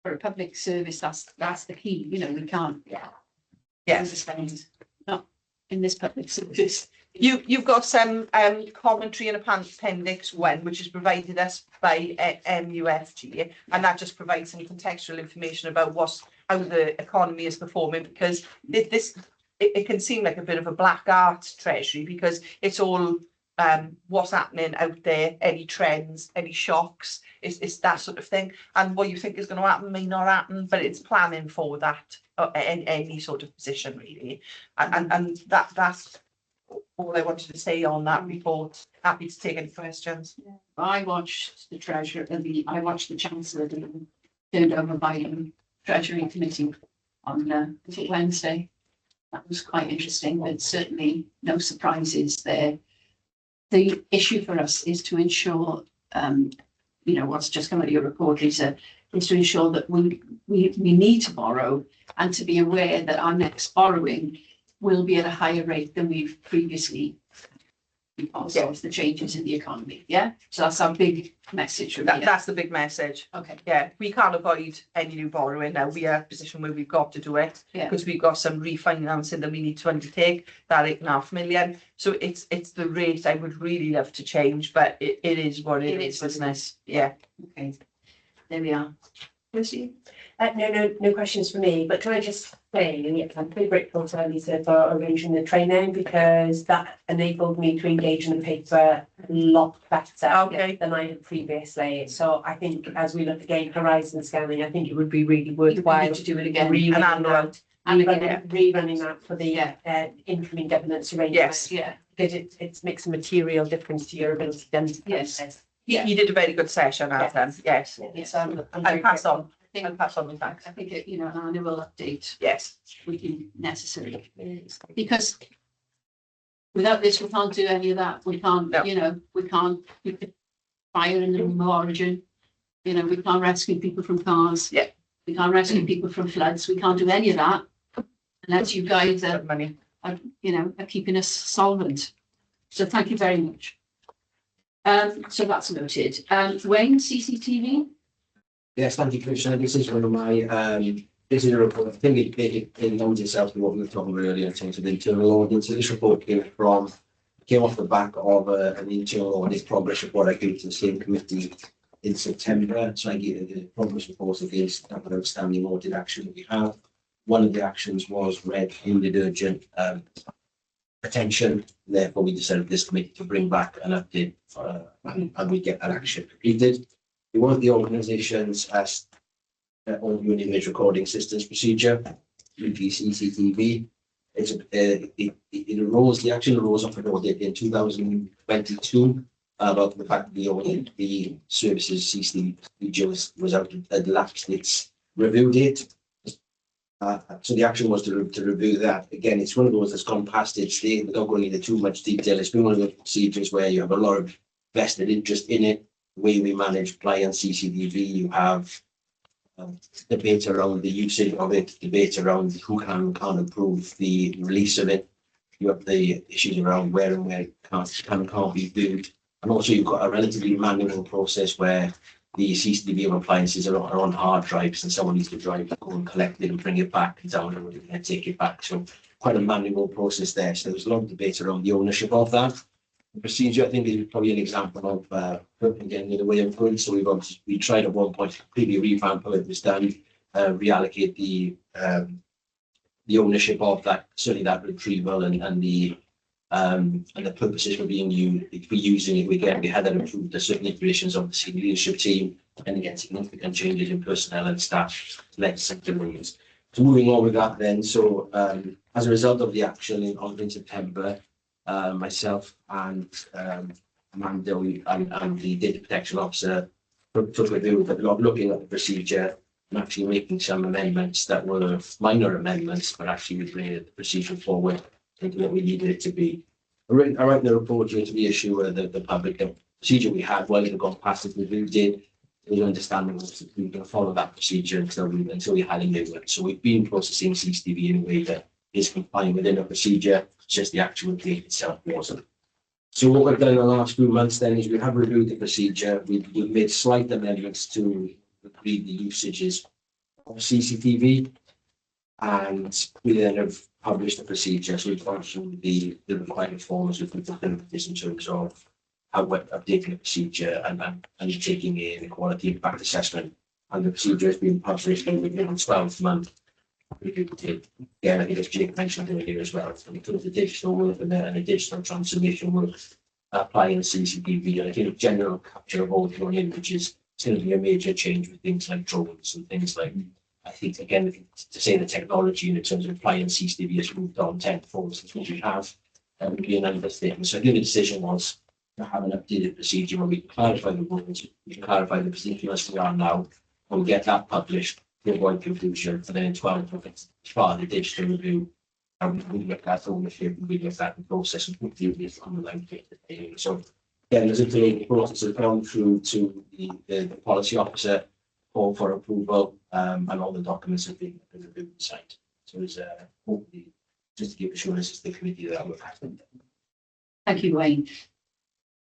for a public service, that's the key. You know, we can't. Yes. Understand. Not in this public service. You've got some commentary in appendix 1, which is provided us by MUFG, and that just provides some contextual information about how the economy is performing, because it can seem like a bit of a black art treasury, because it's all what's happening out there, any trends, any shocks, it's that sort of thing, and what you think is going to happen may not happen, but it's planning for that in any sort of position really, and that's all I wanted to say on that report. Happy to take any questions. I watched the Treasurer, I watched the Chancellor being turned over by Treasury Committee on Wednesday. That was quite interesting, but certainly no surprises there. The issue for us is to ensure, what's just come out of your report, Lisa, is to ensure that we need to borrow and to be aware that our next borrowing will be at a higher rate than we've previously, because of the changes in the economy. Yeah, so that's our big message. That's the big message. Okay. Yeah, we can't avoid any new borrowing now. We are in a position where we've got to do it, because we've got some refinancing that we need to undertake, that 8.5 million. So it's the rate I would really love to change, but it is what it is, isn't it? Yeah. Okay. There we are. Lucy? No questions for me, but can I just say, I'm pretty grateful to Lisa for arranging the training, because that enabled me to engage in the paper a lot better than I had previously. So I think as we look again, horizon scanning, I think it would be really worthwhile to do it again. rerunning that for the incoming governance arrangement. Yes. Yeah. Because it makes a material difference to your ability to Yes. Yeah, you did a very good session, Adam. Yes. It's, I'll pass on. I I'll pass on the thanks. think an annual update Yes. would be necessary, because without this, we can't do any of that. We can't, No. we can't keep the fire in the room of origin. We can't rescue people from cars. Yeah. We can't rescue people from floods. We can't do any of that unless you guys are, Money. are keeping us solvent. So thank you very much. So that's noted. Wayne, CCTV? Yes, thank you, Commissioner. This is one of my, this is a report, I think it loans itself to what we were talking about earlier in terms of internal audit. So this report came off the back of an internal audit progress report I gave to the same committee in September. So I gave the progress reports against that outstanding audit action that we have. One of the actions was red needed urgent attention. Therefore, we decided this committee to bring back an update and we get that action completed. We want the organisation's audio and image recording systems procedure, CCTV. The action arose off an audit in 2022 about the fact that the services CCTV was out, had lapsed its review date. So the action was to review that. Again, it's one of those that's gone past its date without going into too much detail. It's been one of the procedures where you have a lot of vested interest in it. The way we manage client CCTV, you have debate around the usage of it, debate around who can and can't approve the release of it. You have the issues around where and where it can and can't be viewed. And also you've got a relatively manual process where the CCTV of appliances are on hard drives and someone needs to drive to go and collect it and bring it back and download it and take it back. So quite a manual process there. So there's a lot of debate around the ownership of that. The procedure, I think, is probably an example of again the way of going. So we tried at one point to completely revamp how it was done, reallocate the ownership of that, certainly that retrieval and the purposes for being using it. We had that improved the certain iterations of the senior leadership team, and again significant changes in personnel and staff led to some delays. So moving on with that then, so as a result of the action in September, myself and Amanda and the data protection officer took a view of looking at the procedure and actually making some amendments that were minor amendments, but actually would bring the procedure forward into what we needed it to be. I write the report here to reassure the public the procedure we had, while it had gone past it, we did. There was understanding that we were going to follow that procedure until we had a new one. So we've been processing CCTV in a way that is compliant within the procedure. It's just the actual date itself wasn't. So what we've done in the last few months then is we have reviewed the procedure. We've made slight amendments to read the usages of CCTV, and we then have published the procedure, so we've gone through the required forms with the this in terms of how we're updating the procedure and taking in quality impact assessment. And the procedure has been published within 12-month review date. Yeah, I think as Jake mentioned earlier as well, it's includes the digital work and the digital transformation work, applying the CCTV, and I think a general capture of audio and images is going to be a major change with things like drones and things like. I think again to say the technology in terms of applying CCTV has moved on tenfold since what we have, would be an understatement. So I think the decision was to have an updated procedure where we can clarify the rules, we can clarify the procedure as we are now, and we get that published, to avoid confusion, and then in 12 months, as part of the digital review, and we look at ownership, we look at the process and review this online. So again, there's a delayed process of going through to the policy officer for approval, and all the documents have been reviewed and signed. So it's hopefully just to give assurances to the committee that we're passing. Thank you, Wayne.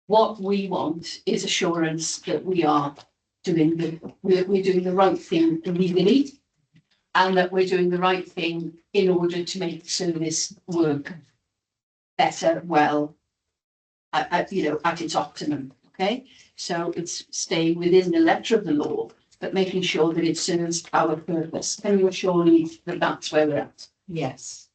What we want is assurance that we are doing we're doing the right thing legally, and that we're doing the right thing in order to make the service work better, well, at its optimum. Okay, so it's staying within the letter of the law, but making sure that it serves our purpose. Can you assure me that that's where we're at? Yes.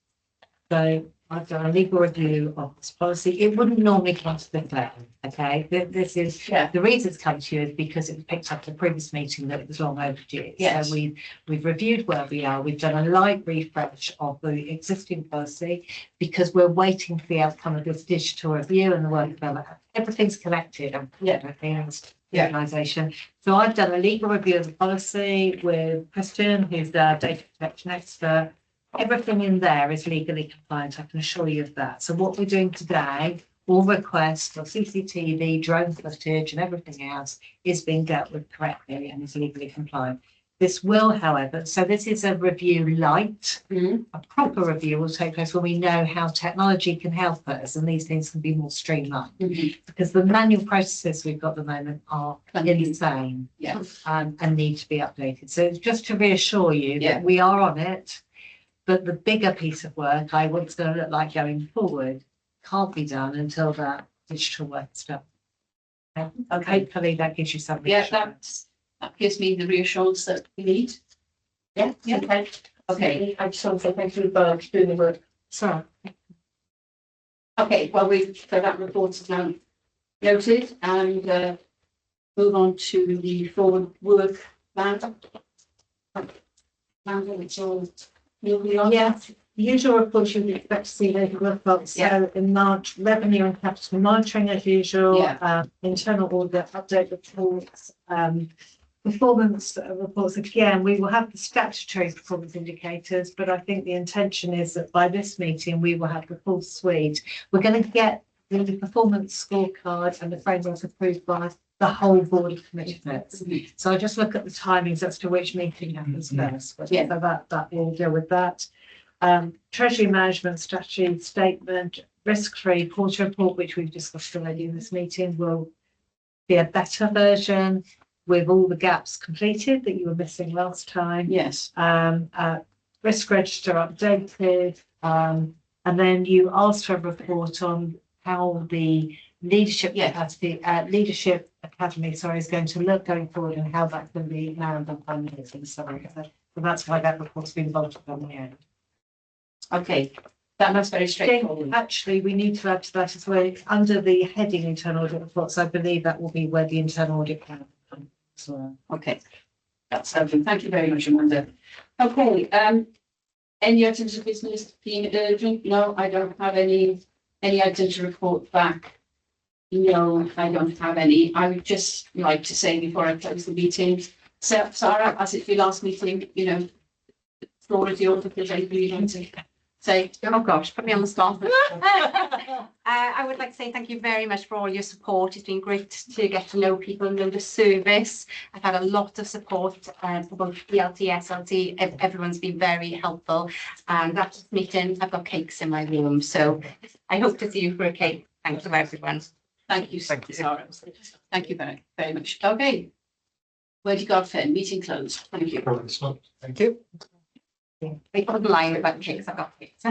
So I've done a legal review of this policy. It wouldn't normally come to this level, okay? This is, the reason it's come to you is because it was picked up at the previous meeting that it was long overdue. Yes. So we've reviewed where we are. We've done a light refresh of the existing policy because we're waiting for the outcome of this digital review and the work development. Everything's connected and everything's organisation. So I've done a legal review of the policy with Christian, who's the data protection expert. Everything in there is legally compliant, I can assure you of that. So what we're doing today, all requests for CCTV, drone footage and everything else is being dealt with correctly and is legally compliant. This will, however, so this is a review light. A proper review will take place when we know how technology can help us and these things can be more streamlined. Because the manual processes we've got at the moment are insane and need to be updated. So just to reassure you that we are on it. But the bigger piece of work, what's going to look like going forward, can't be done until that digital work is done. Okay. Hopefully that gives you some reassurance. That gives me the reassurance that we need. Yeah. Okay. I just want to say thank you for doing the work. Sorry. Okay, well, so that report is now noted, and move on to the forward work plan. It's all moving on. Yes, the usual report you would expect to see later reports. So in March, revenue and capital monitoring as usual, internal audit update reports, performance reports. Again, we will have the statutory performance indicators, but I think the intention is that by this meeting we will have the full suite. We're going to get the performance scorecard and the framework approved by the whole board of committees. So I just look at the timings as to which meeting happens first. But so that will deal with that. Treasury management strategy statement, risk-free quarter report, which we've discussed already in this meeting, will be a better version with all the gaps completed that you were missing last time. Yes. Risk register updated, and then you asked for a report on how the leadership capacity, leadership academy, is going to look going forward and how that can be narrowed up by meetings. So that's why that report's been voted on the end. Okay, that's very straightforward. Actually, we need to add to that as well. Under the heading internal audit reports, I believe that will be where the internal audit plan comes as well. Okay, that's lovely. Thank you very much, Amanda. Okay, any items of business being urgent? No, I don't have any items to report back. No, I don't have any. I would just like to say before I close the meeting, so, Sarah, as it's your last meeting, floor is yours if there's anything you want to say. Oh gosh, put me on the spot. I would like to say thank you very much for all your support. It's been great to get to know people and know the service. I've had a lot of support for both ELT, SLT. Everyone's been very helpful. And after this meeting, I've got cakes in my room. So I hope to see you for a cake. Thank you, everyone. Thank you, Sarah. Thank you very, very much. Okay. Where do you go, Finn? Meeting closed. Thank you. Thank you. They couldn't lie about cakes, I've got cakes.